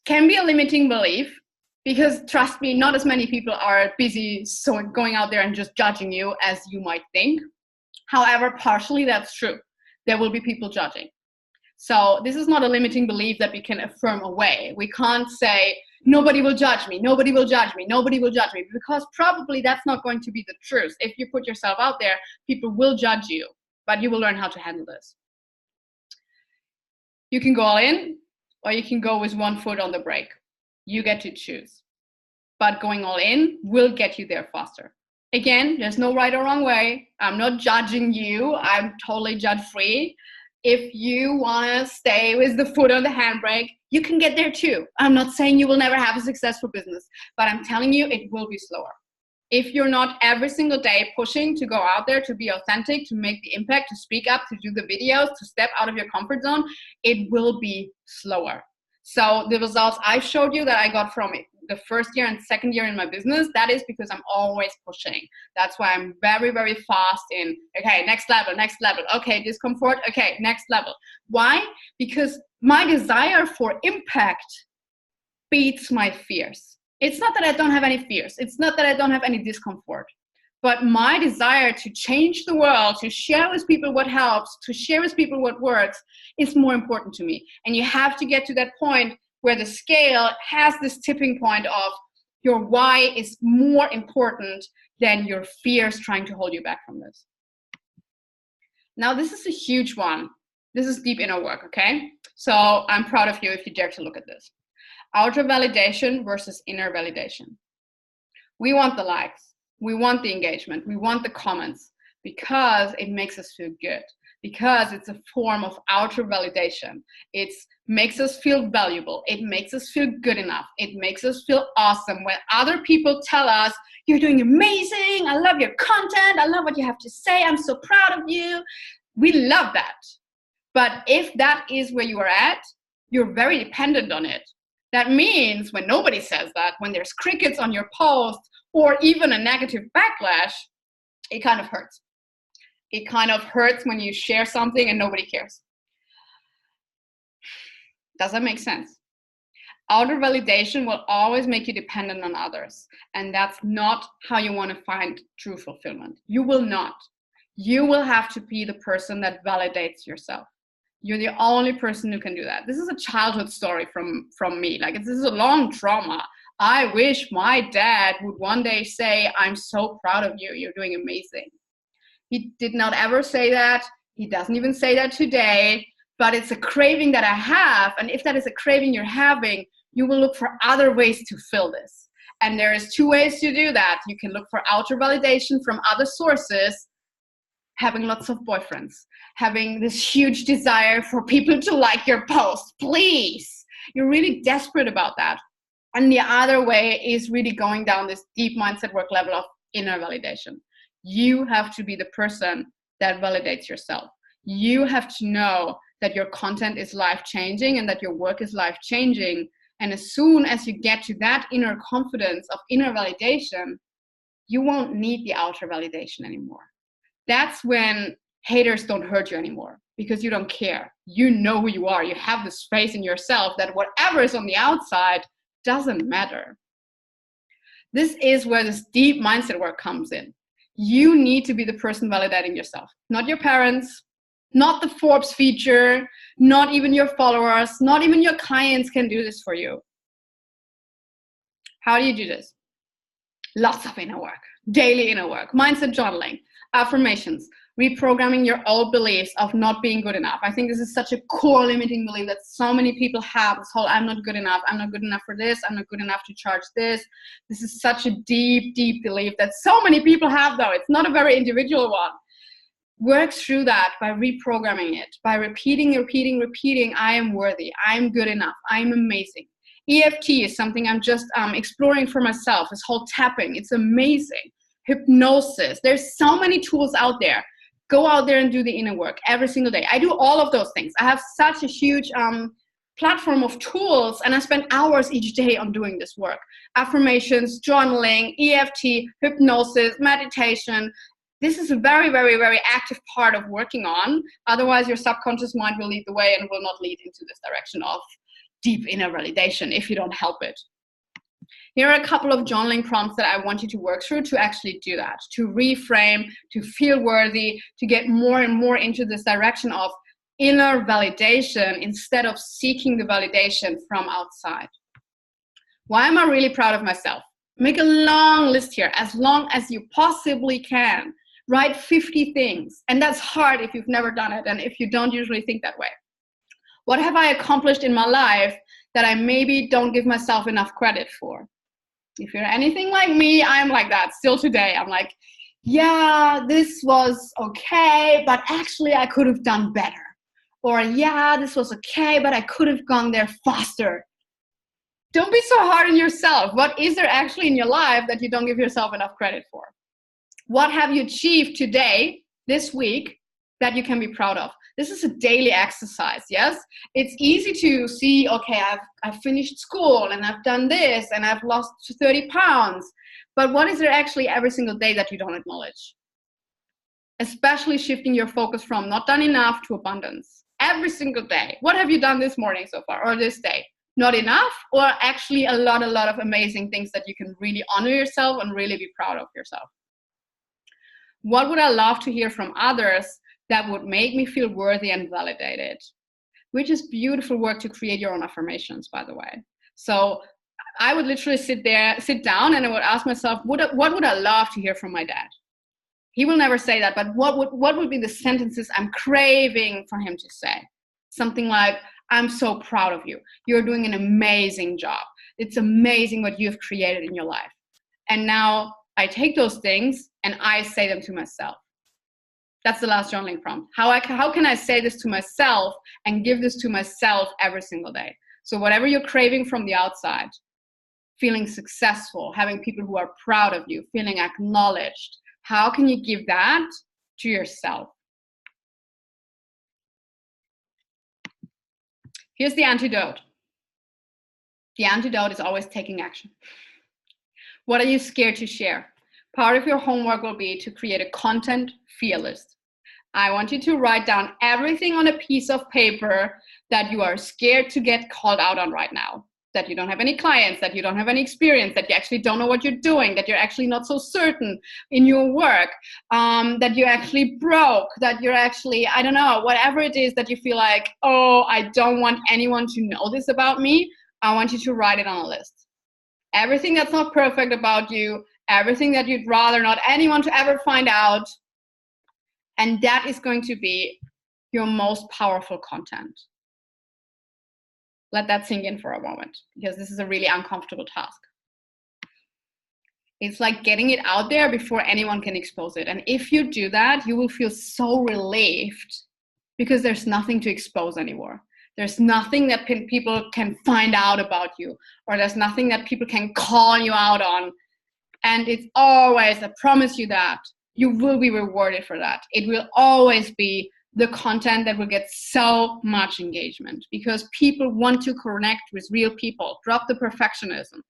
Speaker 1: can be a limiting belief because, trust me, not as many people are busy going out there and just judging you as you might think. However, partially that's true. There will be people judging. So this is not a limiting belief that we can affirm away. We can't say, nobody will judge me, nobody will judge me, nobody will judge me, because probably that's not going to be the truth. If you put yourself out there, people will judge you, but you will learn how to handle this. You can go all in, or you can go with one foot on the brake. You get to choose. But going all in will get you there faster. Again, there's no right or wrong way. I'm not judging you. I'm totally judge-free. If you want to stay with the foot on the handbrake, you can get there too. I'm not saying you will never have a successful business, but I'm telling you it will be slower. If you're not every single day pushing to go out there, to be authentic, to make the impact, to speak up, to do the videos, to step out of your comfort zone, it will be slower. So the results I showed you that I got from the first year and second year in my business, that is because I'm always pushing. That's why I'm very, very fast in, okay, next level. Okay, discomfort. Okay, next level. Why? Because my desire for impact beats my fears. It's not that I don't have any fears. It's not that I don't have any discomfort. But my desire to change the world, to share with people what helps, to share with people what works, is more important to me. And you have to get to that point where the scale has this tipping point of your why is more important than your fears trying to hold you back from this. Now, this is a huge one. This is deep inner work, okay? So I'm proud of you if you dare to look at this. Outer validation versus inner validation. We want the likes. We want the engagement. We want the comments because it makes us feel good, because it's a form of outer validation. It makes us feel valuable. It makes us feel good enough. It makes us feel awesome when other people tell us, you're doing amazing. I love your content. I love what you have to say. I'm so proud of you. We love that. But if that is where you are at, you're very dependent on it. That means when nobody says that, when there's crickets on your post or even a negative backlash, it kind of hurts. It kind of hurts when you share something and nobody cares. Does that make sense? Outer validation will always make you dependent on others. And that's not how you want to find true fulfillment. You will not. You will have to be the person that validates yourself. You're the only person who can do that. This is a childhood story from me. Like, this is a long trauma. I wish my dad would one day say, I'm so proud of you. You're doing amazing. He did not ever say that. He doesn't even say that today. But it's a craving that I have. And if that is a craving you're having, you will look for other ways to fill this. And there is 2 ways to do that. You can look for outer validation from other sources, having lots of boyfriends, having this huge desire for people to like your post, please. You're really desperate about that. And the other way is really going down this deep mindset work level of inner validation. You have to be the person that validates yourself. You have to know that your content is life-changing and that your work is life-changing. And as soon as you get to that inner confidence of inner validation, you won't need the outer validation anymore. That's when haters don't hurt you anymore because you don't care. You know who you are. You have this faith in yourself that whatever is on the outside doesn't matter. This is where this deep mindset work comes in. You need to be the person validating yourself, not your parents, not the Forbes feature, not even your followers, not even your clients can do this for you. How do you do this? Lots of inner work, daily inner work, mindset journaling, affirmations, reprogramming your old beliefs of not being good enough. I think this is such a core limiting belief that so many people have, this whole I'm not good enough for this, I'm not good enough to charge this. This is such a deep, deep belief that so many people have, though. It's not a very individual one. Work through that by reprogramming it, by repeating, I am worthy, I'm good enough, I'm amazing. EFT is something I'm just exploring for myself, this whole tapping, it's amazing. Hypnosis, there's so many tools out there. Go out there and do the inner work every single day. I do all of those things. I have such a huge platform of tools and I spend hours each day on doing this work. Affirmations, journaling, EFT, hypnosis, meditation. This is a very, very, very active part of working on. Otherwise, your subconscious mind will lead the way and will not lead into this direction of deep inner validation if you don't help it. Here are a couple of journaling prompts that I want you to work through to actually do that, to reframe, to feel worthy, to get more and more into this direction of inner validation instead of seeking the validation from outside. Why am I really proud of myself? Make a long list here, as long as you possibly can. Write 50 things. And that's hard if you've never done it and if you don't usually think that way. What have I accomplished in my life that I maybe don't give myself enough credit for? If you're anything like me, I'm like that still today. I'm like, yeah, this was okay, but actually I could have done better. Or yeah, this was okay, but I could have gone there faster. Don't be so hard on yourself. What is there actually in your life that you don't give yourself enough credit for? What have you achieved today, this week, that you can be proud of? This is a daily exercise, yes? It's easy to see, okay, I've finished school and I've done this and I've lost 30 pounds. But what is there actually every single day that you don't acknowledge? Especially shifting your focus from not done enough to abundance. Every single day. What have you done this morning so far or this day? Not enough, or actually a lot of amazing things that you can really honor yourself and really be proud of yourself. What would I love to hear from others that would make me feel worthy and validated? Which is beautiful work to create your own affirmations, by the way. So I would literally sit down and I would ask myself, what would I love to hear from my dad? He will never say that, but what would be the sentences I'm craving for him to say? Something like, I'm so proud of you. You're doing an amazing job. It's amazing what you've created in your life. And now I take those things and I say them to myself. That's the last journaling prompt. How can I say this to myself and give this to myself every single day? So whatever you're craving from the outside, feeling successful, having people who are proud of you, feeling acknowledged, how can you give that to yourself? Here's the antidote. The antidote is always taking action. What are you scared to share? Part of your homework will be to create a content fear list. I want you to write down everything on a piece of paper that you are scared to get called out on right now. That you don't have any clients, that you don't have any experience, that you actually don't know what you're doing, that you're actually not so certain in your work, that you're actually broke, that you're actually, I don't know, whatever it is that you feel like, oh, I don't want anyone to know this about me. I want you to write it on a list. Everything that's not perfect about you, everything that you'd rather not anyone to ever find out. And that is going to be your most powerful content. Let that sink in for a moment, because this is a really uncomfortable task. It's like getting it out there before anyone can expose it. And if you do that, you will feel so relieved because there's nothing to expose anymore. There's nothing that people can find out about you, or there's nothing that people can call you out on. And it's always, I promise you that, you will be rewarded for that. It will always be the content that will get so much engagement, because people want to connect with real people. Drop the perfectionism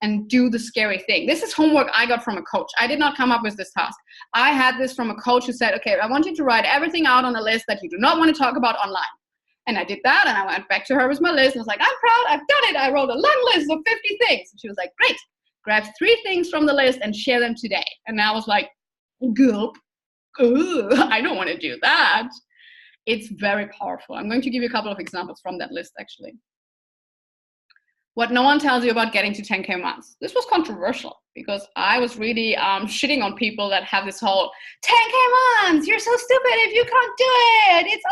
Speaker 1: and do the scary thing. This is homework I got from a coach. I did not come up with this task. I had this from a coach who said, okay, I want you to write everything out on a list that you do not want to talk about online. And I did that, and I went back to her with my list and was like, I'm proud, I've done it. I wrote a long list of 50 things. And she was like, great, grab 3 things from the list and share them today. And I was like, gulp, I don't want to do that. It's very powerful. I'm going to give you a couple of examples from that list, actually. What no one tells you about getting to 10K months. This was controversial because I was really shitting on people that have this whole 10K months, you're so stupid if you can't do it. It's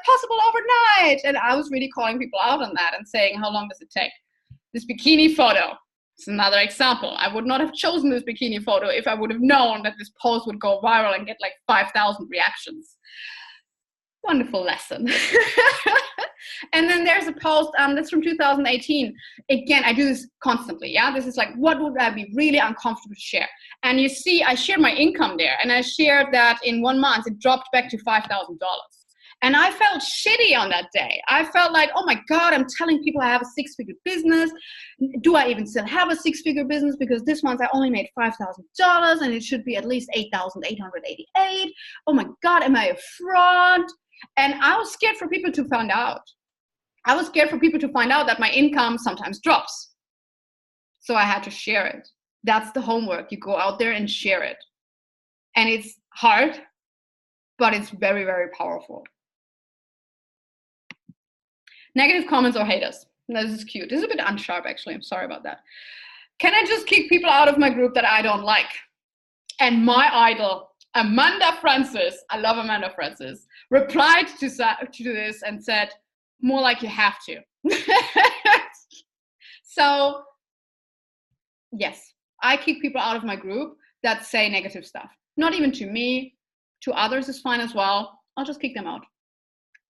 Speaker 1: possible overnight. And I was really calling people out on that and saying, how long does it take? This bikini photo is another example. I would not have chosen this bikini photo if I would have known that this post would go viral and get like 5,000 reactions. Wonderful lesson. And then there's a post that's from 2018. Again, I do this constantly. Yeah, this is like, what would I be really uncomfortable to share? And you see, I shared my income there, and I shared that in 1 month it dropped back to $5,000. And I felt shitty on that day. I felt like, oh my God, I'm telling people I have a 6-figure business. Do I even still have a 6-figure business? Because this month I only made $5,000 and it should be at least 8,888. Oh my God, am I a fraud? And I was scared for people to find out. I was scared for people to find out that my income sometimes drops. So I had to share it. That's the homework. You go out there and share it. And it's hard, but it's very, very powerful. Negative comments or haters. This is cute. This is a bit unsharp, actually. I'm sorry about that. Can I just kick people out of my group that I don't like? And my idol, Amanda Francis, I love Amanda Francis, replied to this and said, more like you have to. So, yes, I kick people out of my group that say negative stuff. Not even to me, to others is fine as well. I'll just kick them out.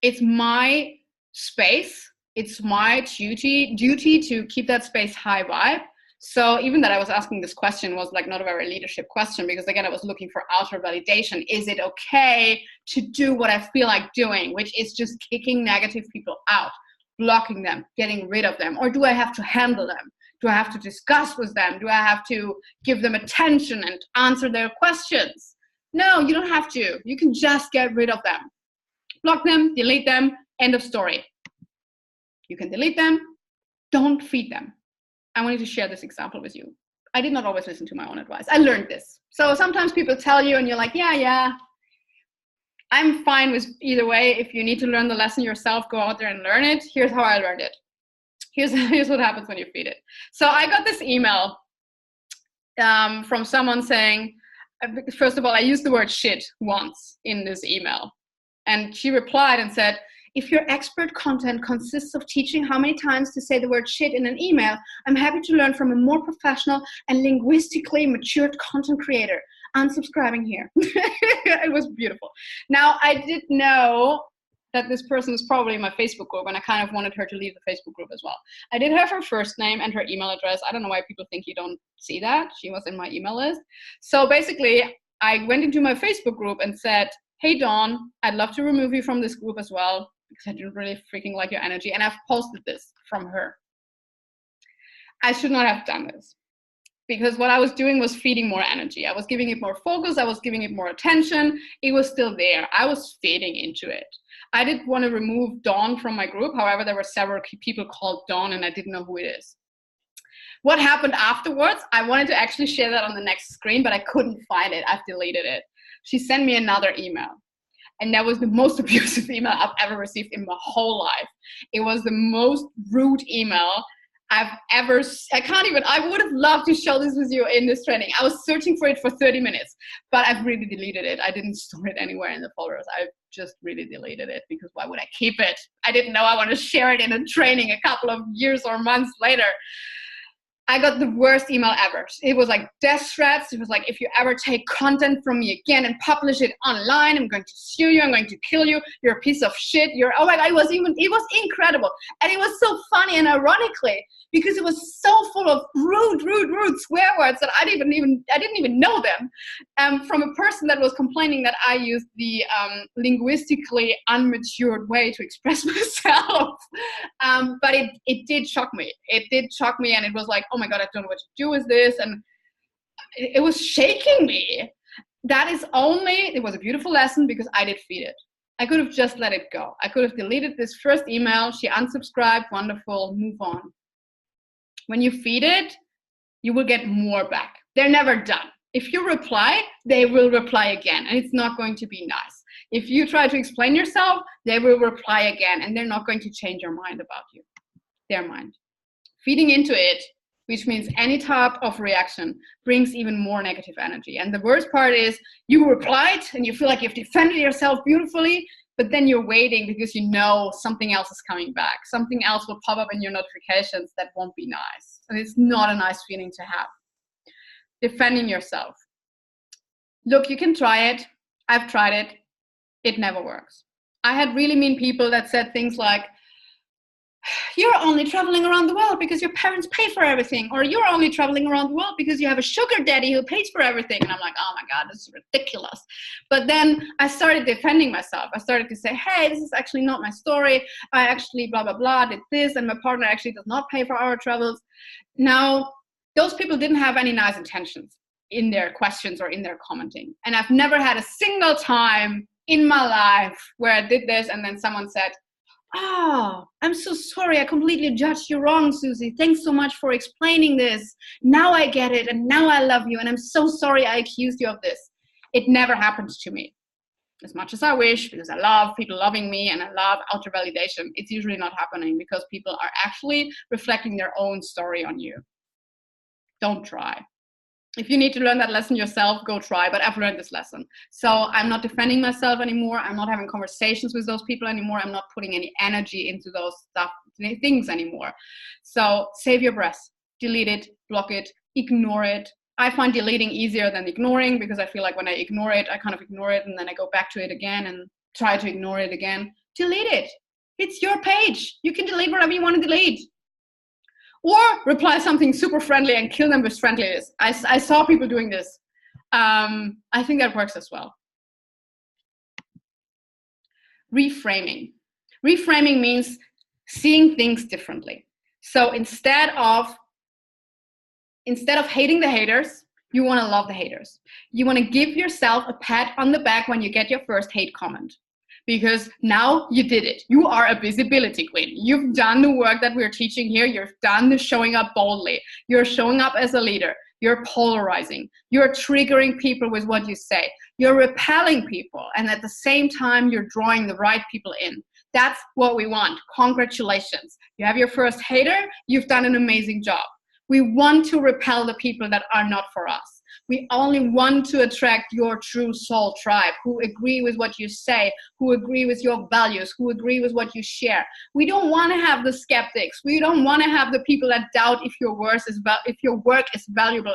Speaker 1: It's my space. It's my duty to keep that space high vibe. So even that I was asking this question was like not a very leadership question, because again, I was looking for outer validation. Is it okay to do what I feel like doing, which is just kicking negative people out, blocking them, getting rid of them? Or do I have to handle them? Do I have to discuss with them? Do I have to give them attention and answer their questions? No, you don't have to. You can just get rid of them. Block them, delete them, end of story. You can delete them, don't feed them. I wanted to share this example with you. I did not always listen to my own advice. I learned this. So sometimes people tell you and you're like, yeah. I'm fine with either way. If you need to learn the lesson yourself, go out there and learn it. Here's how I learned it. Here's what happens when you feed it. So I got this email from someone saying, first of all, I used the word shit once in this email. And she replied and said, if your expert content consists of teaching how many times to say the word shit in an email, I'm happy to learn from a more professional and linguistically matured content creator. Unsubscribing here. It was beautiful. Now, I did know that this person was probably in my Facebook group, and I kind of wanted her to leave the Facebook group as well. I did have her first name and her email address. I don't know why people think you don't see that. She was in my email list. So basically, I went into my Facebook group and said, hey, Dawn, I'd love to remove you from this group as well, because I didn't really freaking like your energy. And I've posted this from her. I should not have done this, because what I was doing was feeding more energy. I was giving it more focus. I was giving it more attention. It was still there. I was feeding into it. I did want to remove Dawn from my group. However, there were several people called Dawn, and I didn't know who it is. What happened afterwards, I wanted to actually share that on the next screen, but I couldn't find it. I've deleted it. She sent me another email. And that was the most abusive email I've ever received in my whole life. It was the most rude email I've ever, I would have loved to show this with you in this training. I was searching for it for 30 minutes, but I've really deleted it. I didn't store it anywhere in the folders. I just really deleted it, because why would I keep it? I didn't know I want to share it in a training a couple of years or months later. I got the worst email ever. It was like death threats. It was like, if you ever take content from me again and publish it online, I'm going to sue you. I'm going to kill you. You're a piece of shit. Oh my God, it was incredible. And it was so funny, and ironically, because it was so full of rude swear words that I didn't even know them, from a person that was complaining that I used the linguistically unmatured way to express myself. But it did shock me. It did shock me, and it was like, oh my God, I don't know what to do with this. And it was shaking me. It was a beautiful lesson, because I did feed it. I could have just let it go. I could have deleted this first email. She unsubscribed. Wonderful. Move on. When you feed it, you will get more back. They're never done. If you reply, they will reply again, and it's not going to be nice. If you try to explain yourself, they will reply again, and they're not going to change your mind about you. Their mind. Feeding into it, which means any type of reaction, brings even more negative energy. And the worst part is, you replied and you feel like you've defended yourself beautifully, but then you're waiting because you know something else is coming back. Something else will pop up in your notifications that won't be nice. And it's not a nice feeling to have. Defending yourself. Look, you can try it. I've tried it. It never works. I had really mean people that said things like, you're only traveling around the world because your parents pay for everything, or you're only traveling around the world because you have a sugar daddy who pays for everything. And I'm like, oh my God, this is ridiculous. But then I started defending myself. I started to say, hey, this is actually not my story. I actually blah, blah, blah, did this, and my partner actually does not pay for our travels. Now, those people didn't have any nice intentions in their questions or in their commenting. And I've never had a single time in my life where I did this and then someone said, oh, I'm so sorry. I completely judged you wrong, Susie. Thanks so much for explaining this. Now I get it, and now I love you, and I'm so sorry I accused you of this. It never happens to me. As much as I wish, because I love people loving me and I love outer validation, it's usually not happening because people are actually reflecting their own story on you. Don't try. If you need to learn that lesson yourself, go try, but I've learned this lesson. So I'm not defending myself anymore. I'm not having conversations with those people anymore. I'm not putting any energy into those things anymore. So save your breath, delete it, block it, ignore it. I find deleting easier than ignoring, because I feel like when I ignore it, I kind of ignore it and then I go back to it again and try to ignore it again. Delete it. It's your page. You can delete whatever you want to delete. Or reply something super friendly and kill them with friendliness. I saw people doing this. I think that works as well. Reframing. Reframing means seeing things differently. So instead of hating the haters, you want to love the haters. You want to give yourself a pat on the back when you get your first hate comment. Because now you did it. You are a visibility queen. You've done the work that we're teaching here. You've done the showing up boldly. You're showing up as a leader. You're polarizing. You're triggering people with what you say. You're repelling people. And at the same time, you're drawing the right people in. That's what we want. Congratulations. You have your first hater. You've done an amazing job. We want to repel the people that are not for us. We only want to attract your true soul tribe, who agree with what you say, who agree with your values, who agree with what you share. We don't want to have the skeptics. We don't want to have the people that doubt if your work is valuable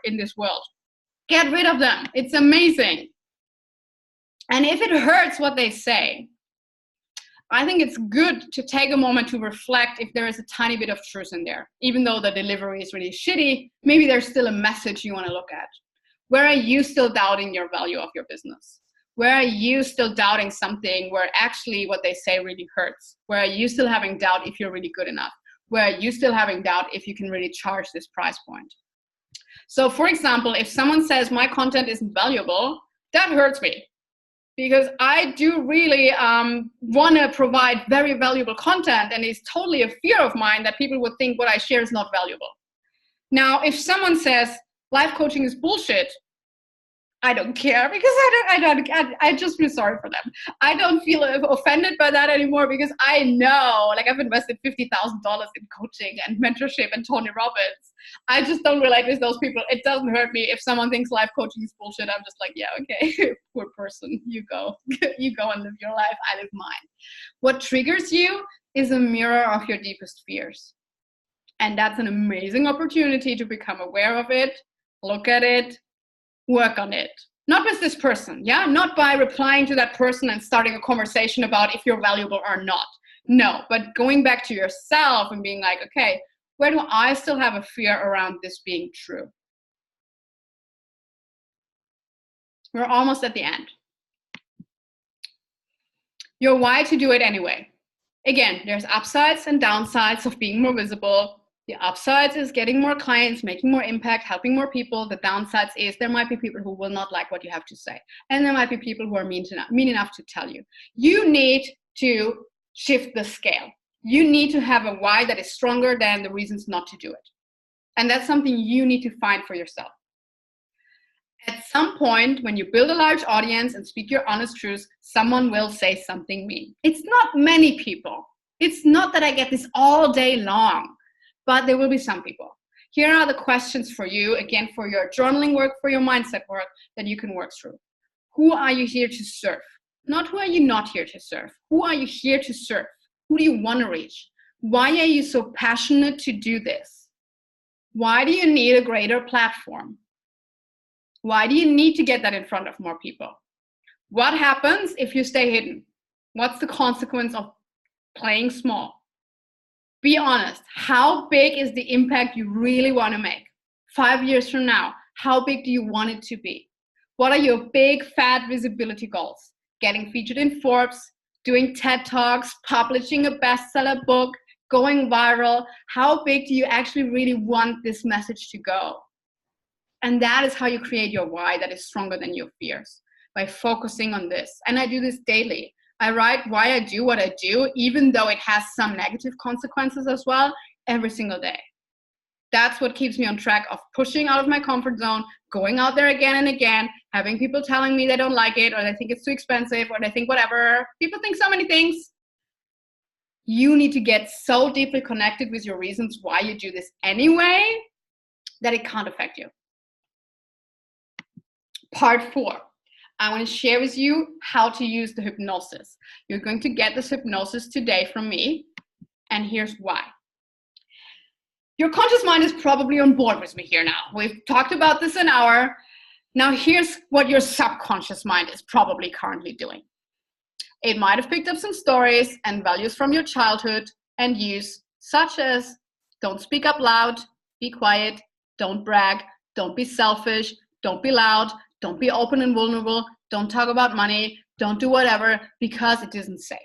Speaker 1: in this world. Get rid of them. It's amazing. And if it hurts what they say, I think it's good to take a moment to reflect if there is a tiny bit of truth in there. Even though the delivery is really shitty, maybe there's still a message you want to look at. Where are you still doubting your value of your business? Where are you still doubting something where actually what they say really hurts? Where are you still having doubt if you're really good enough? Where are you still having doubt if you can really charge this price point? So for example, if someone says my content isn't valuable, that hurts me. Because I do really want to provide very valuable content, and it's totally a fear of mine that people would think what I share is not valuable. Now, if someone says life coaching is bullshit, I don't care, because I just feel sorry for them. I don't feel offended by that anymore, because I know, like, I've invested $50,000 in coaching and mentorship and Tony Robbins. I just don't relate with those people. It doesn't hurt me if someone thinks life coaching is bullshit. I'm just like, yeah, okay, poor person, you go. You go and live your life, I live mine. What triggers you is a mirror of your deepest fears. And that's an amazing opportunity to become aware of it, look at it, work on it. Not with this person, yeah? Not by replying to that person and starting a conversation about if you're valuable or not. No, but going back to yourself and being like, okay, where do I still have a fear around this being true? We're almost at the end. Your why to do it anyway. Again, there's upsides and downsides of being more visible. The upsides is getting more clients, making more impact, helping more people. The downsides is there might be people who will not like what you have to say. And there might be people who are mean enough to tell you. You need to shift the scale. You need to have a why that is stronger than the reasons not to do it. And that's something you need to find for yourself. At some point, when you build a large audience and speak your honest truth, someone will say something mean. It's not many people. It's not that I get this all day long. But there will be some people. Here are the questions for you, again, for your journaling work, for your mindset work that you can work through. Who are you here to serve? Not who are you not here to serve. Who are you here to serve? Who do you want to reach? Why are you so passionate to do this? Why do you need a greater platform? Why do you need to get that in front of more people? What happens if you stay hidden? What's the consequence of playing small? Be honest. How big is the impact you really want to make? 5 years from now, how big do you want it to be? What are your big, fat visibility goals? Getting featured in Forbes, doing TED Talks, publishing a bestseller book, going viral. How big do you actually really want this message to go? And that is how you create your why that is stronger than your fears, by focusing on this. And I do this daily. I write why I do what I do, even though it has some negative consequences as well, every single day. That's what keeps me on track of pushing out of my comfort zone, going out there again and again, having people telling me they don't like it, or they think it's too expensive, or they think whatever. People think so many things. You need to get so deeply connected with your reasons why you do this anyway that it can't affect you. Part 4. I want to share with you how to use the hypnosis. You're going to get this hypnosis today from me, and here's why. Your conscious mind is probably on board with me here now. We've talked about this an hour. Now here's what your subconscious mind is probably currently doing. It might have picked up some stories and values from your childhood and use, such as don't speak up loud, be quiet, don't brag, don't be selfish, don't be loud, don't be open and vulnerable. Don't talk about money. Don't do whatever because it isn't safe.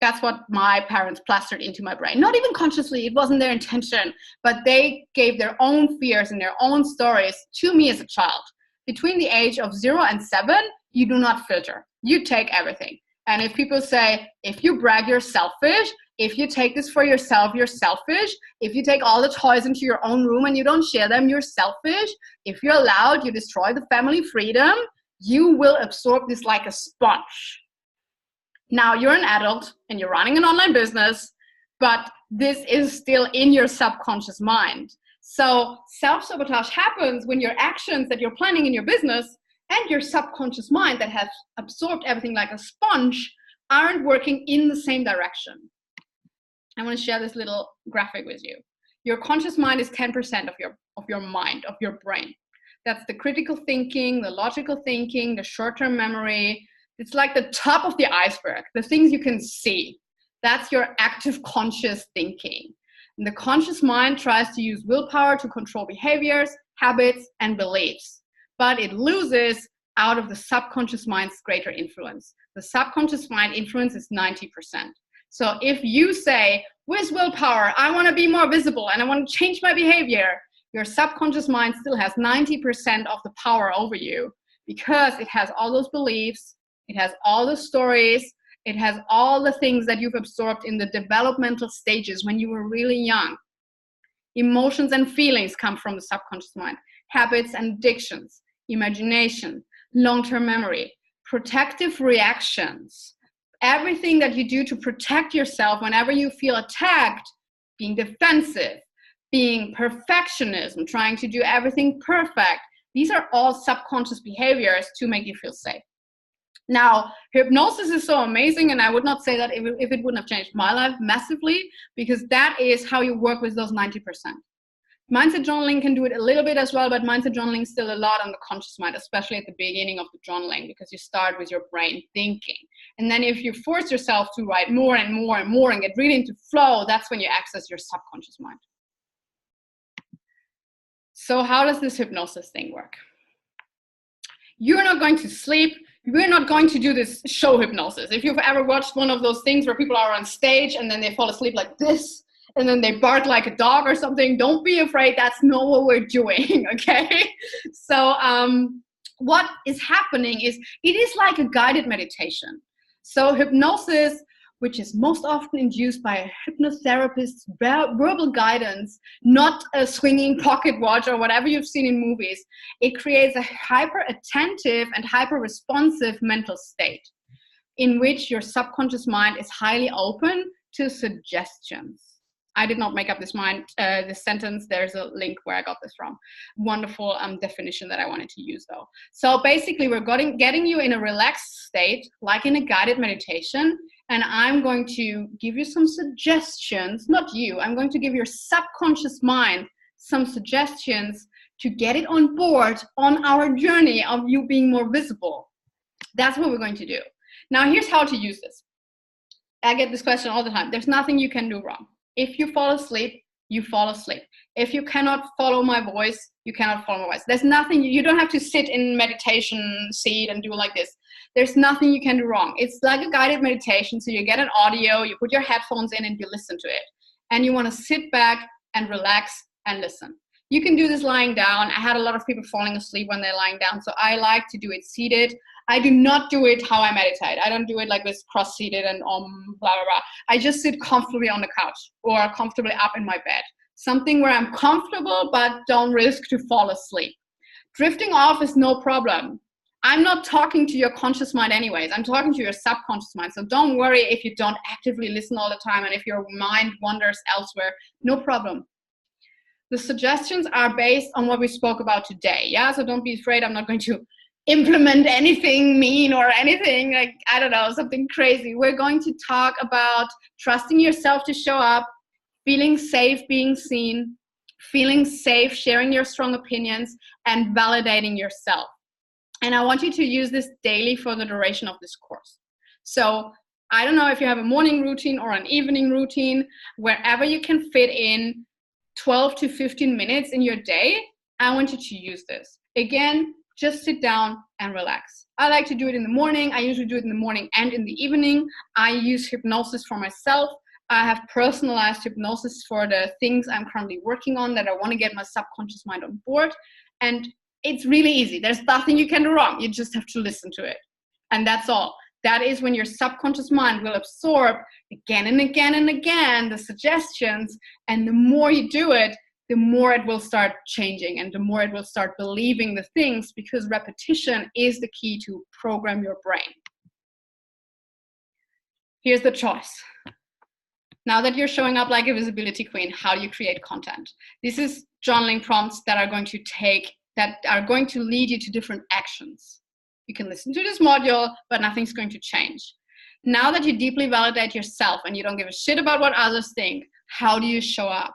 Speaker 1: That's what my parents plastered into my brain. Not even consciously. It wasn't their intention. But they gave their own fears and their own stories to me as a child. Between the age of 0 and 7, you do not filter. You take everything. And if people say, if you brag, you're selfish. If you take this for yourself, you're selfish. If you take all the toys into your own room and you don't share them, you're selfish. If you're loud, you destroy the family freedom. You will absorb this like a sponge. Now you're an adult and you're running an online business, but this is still in your subconscious mind. So self-sabotage happens when your actions that you're planning in your business and your subconscious mind that has absorbed everything like a sponge aren't working in the same direction. I want to share this little graphic with you. Your conscious mind is 10% of your mind, of your brain. That's the critical thinking, the logical thinking, the short-term memory. It's like the top of the iceberg, the things you can see. That's your active conscious thinking. And the conscious mind tries to use willpower to control behaviors, habits, and beliefs. But it loses out of the subconscious mind's greater influence. The subconscious mind influence is 90%. So if you say, with willpower, I want to be more visible and I want to change my behavior, your subconscious mind still has 90% of the power over you because it has all those beliefs, it has all the stories, it has all the things that you've absorbed in the developmental stages when you were really young. Emotions and feelings come from the subconscious mind. Habits and addictions, imagination, long-term memory, protective reactions, everything that you do to protect yourself whenever you feel attacked, being defensive, being perfectionism, trying to do everything perfect. These are all subconscious behaviors to make you feel safe. Now, hypnosis is so amazing, and I would not say that if it wouldn't have changed my life massively, because that is how you work with those 90%. Mindset journaling can do it a little bit as well, but mindset journaling is still a lot on the conscious mind, especially at the beginning of the journaling, because you start with your brain thinking. And then if you force yourself to write more and more and more and get really into flow, that's when you access your subconscious mind. So how does this hypnosis thing work? You're not going to sleep. We're not going to do this show hypnosis. If you've ever watched one of those things where people are on stage and then they fall asleep like this, and then they bark like a dog or something, don't be afraid. That's not what we're doing, okay? So what is happening is it is like a guided meditation. So hypnosis, which is most often induced by a hypnotherapist's verbal guidance, not a swinging pocket watch or whatever you've seen in movies. It creates a hyper-attentive and hyper-responsive mental state in which your subconscious mind is highly open to suggestions. I did not make up this sentence. There's a link where I got this from. Wonderful definition that I wanted to use though. So basically we're getting you in a relaxed state, like in a guided meditation, and I'm going to give you some suggestions, not you, I'm going to give your subconscious mind some suggestions to get it on board on our journey of you being more visible. That's what we're going to do. Now here's how to use this. I get this question all the time. There's nothing you can do wrong. If you fall asleep, you fall asleep. If you cannot follow my voice, you cannot follow my voice. There's nothing, you don't have to sit in meditation seat and do like this. There's nothing you can do wrong. It's like a guided meditation. So you get an audio, you put your headphones in and you listen to it. And you want to sit back and relax and listen. You can do this lying down. I had a lot of people falling asleep when they're lying down. So I like to do it seated. I do not do it how I meditate. I don't do it like this cross-seated and blah, blah, blah. I just sit comfortably on the couch or comfortably up in my bed. Something where I'm comfortable but don't risk to fall asleep. Drifting off is no problem. I'm not talking to your conscious mind anyways. I'm talking to your subconscious mind. So don't worry if you don't actively listen all the time and if your mind wanders elsewhere. No problem. The suggestions are based on what we spoke about today. Yeah, so don't be afraid. I'm not going to implement anything mean or anything like, I don't know, something crazy. We're going to talk about trusting yourself to show up, feeling safe being seen, feeling safe sharing your strong opinions, and validating yourself. And I want you to use this daily for the duration of this course. So I don't know if you have a morning routine or an evening routine, wherever you can fit in 12 to 15 minutes in your day, I want you to use this. Again, just sit down and relax. I like to do it in the morning. I usually do it in the morning and in the evening. I use hypnosis for myself. I have personalized hypnosis for the things I'm currently working on that I want to get my subconscious mind on board. And it's really easy. There's nothing you can do wrong. You just have to listen to it. And that's all. That is when your subconscious mind will absorb again and again and again the suggestions. And the more you do it, the more it will start changing and the more it will start believing the things, because repetition is the key to program your brain. Here's the choice. Now that you're showing up like a visibility queen, how do you create content? This is journaling prompts that are going to lead you to different actions. You can listen to this module, but nothing's going to change. Now that you deeply validate yourself and you don't give a shit about what others think, how do you show up?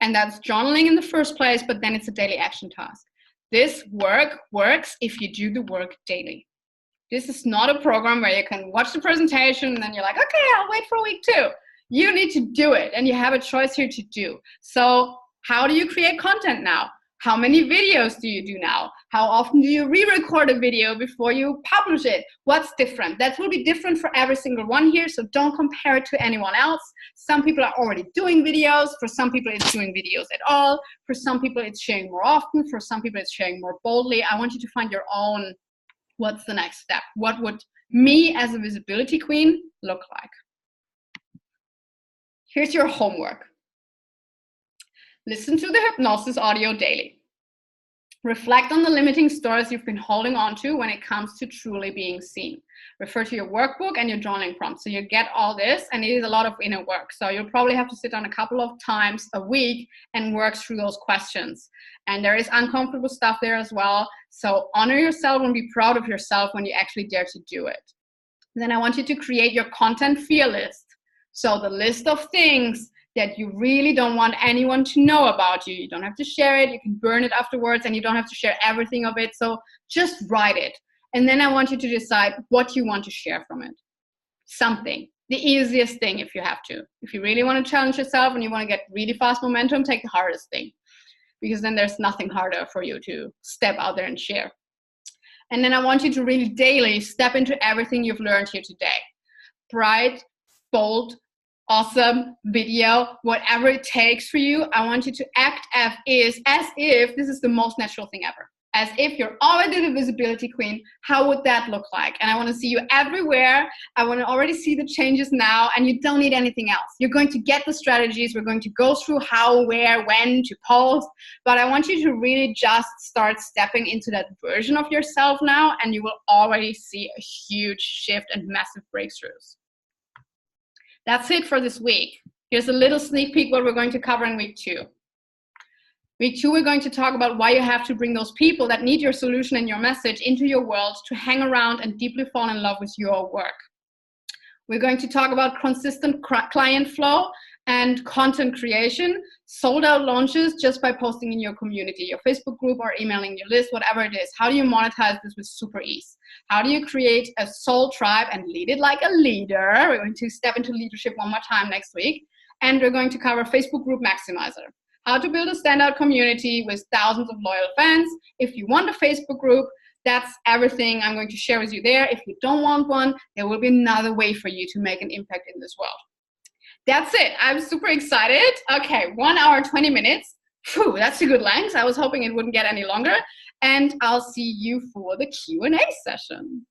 Speaker 1: And that's journaling in the first place, but then it's a daily action task. This work works if you do the work daily. This is not a program where you can watch the presentation and then you're like, okay, I'll wait for a week too. You need to do it, and you have a choice here to do. So how do you create content now? How many videos do you do now? How often do you re-record a video before you publish it? What's different? That will be different for every single one here, so don't compare it to anyone else. Some people are already doing videos. For some people, it's doing videos at all. For some people, it's sharing more often. For some people, it's sharing more boldly. I want you to find your own, what's the next step? What would me as a visibility queen look like? Here's your homework. Listen to the hypnosis audio daily. Reflect on the limiting stories you've been holding on to when it comes to truly being seen. Refer to your workbook and your journaling prompts. So you get all this, and it is a lot of inner work. So you'll probably have to sit down a couple of times a week and work through those questions. And there is uncomfortable stuff there as well. So honor yourself and be proud of yourself when you actually dare to do it. Then I want you to create your content fear list. So the list of things that you really don't want anyone to know about you. You don't have to share it. You can burn it afterwards, and you don't have to share everything of it. So just write it. And then I want you to decide what you want to share from it. Something. The easiest thing if you have to. If you really want to challenge yourself and you want to get really fast momentum, take the hardest thing. Because then there's nothing harder for you to step out there and share. And then I want you to really daily step into everything you've learned here today. Bright, bold, awesome video, whatever it takes for you. I want you to act as if this is the most natural thing ever. As if you're already the visibility queen. How would that look like? And I want to see you everywhere. I want to already see the changes now, and you don't need anything else. You're going to get the strategies. We're going to go through how, where, when to post, but I want you to really just start stepping into that version of yourself now, and you will already see a huge shift and massive breakthroughs. That's it for this week. Here's a little sneak peek what we're going to cover in week 2. Week 2, we're going to talk about why you have to bring those people that need your solution and your message into your world to hang around and deeply fall in love with your work. We're going to talk about consistent client flow and content creation, sold out launches just by posting in your community, your Facebook group, or emailing your list, whatever it is. How do you monetize this with super ease? How do you create a soul tribe and lead it like a leader? We're going to step into leadership one more time next week. And we're going to cover Facebook Group Maximizer. How to build a standout community with thousands of loyal fans. If you want a Facebook group, that's everything I'm going to share with you there. If you don't want one, there will be another way for you to make an impact in this world. That's it. I'm super excited. Okay, 1 hour, 20 minutes. Phew, that's a good length. I was hoping it wouldn't get any longer. And I'll see you for the Q&A session.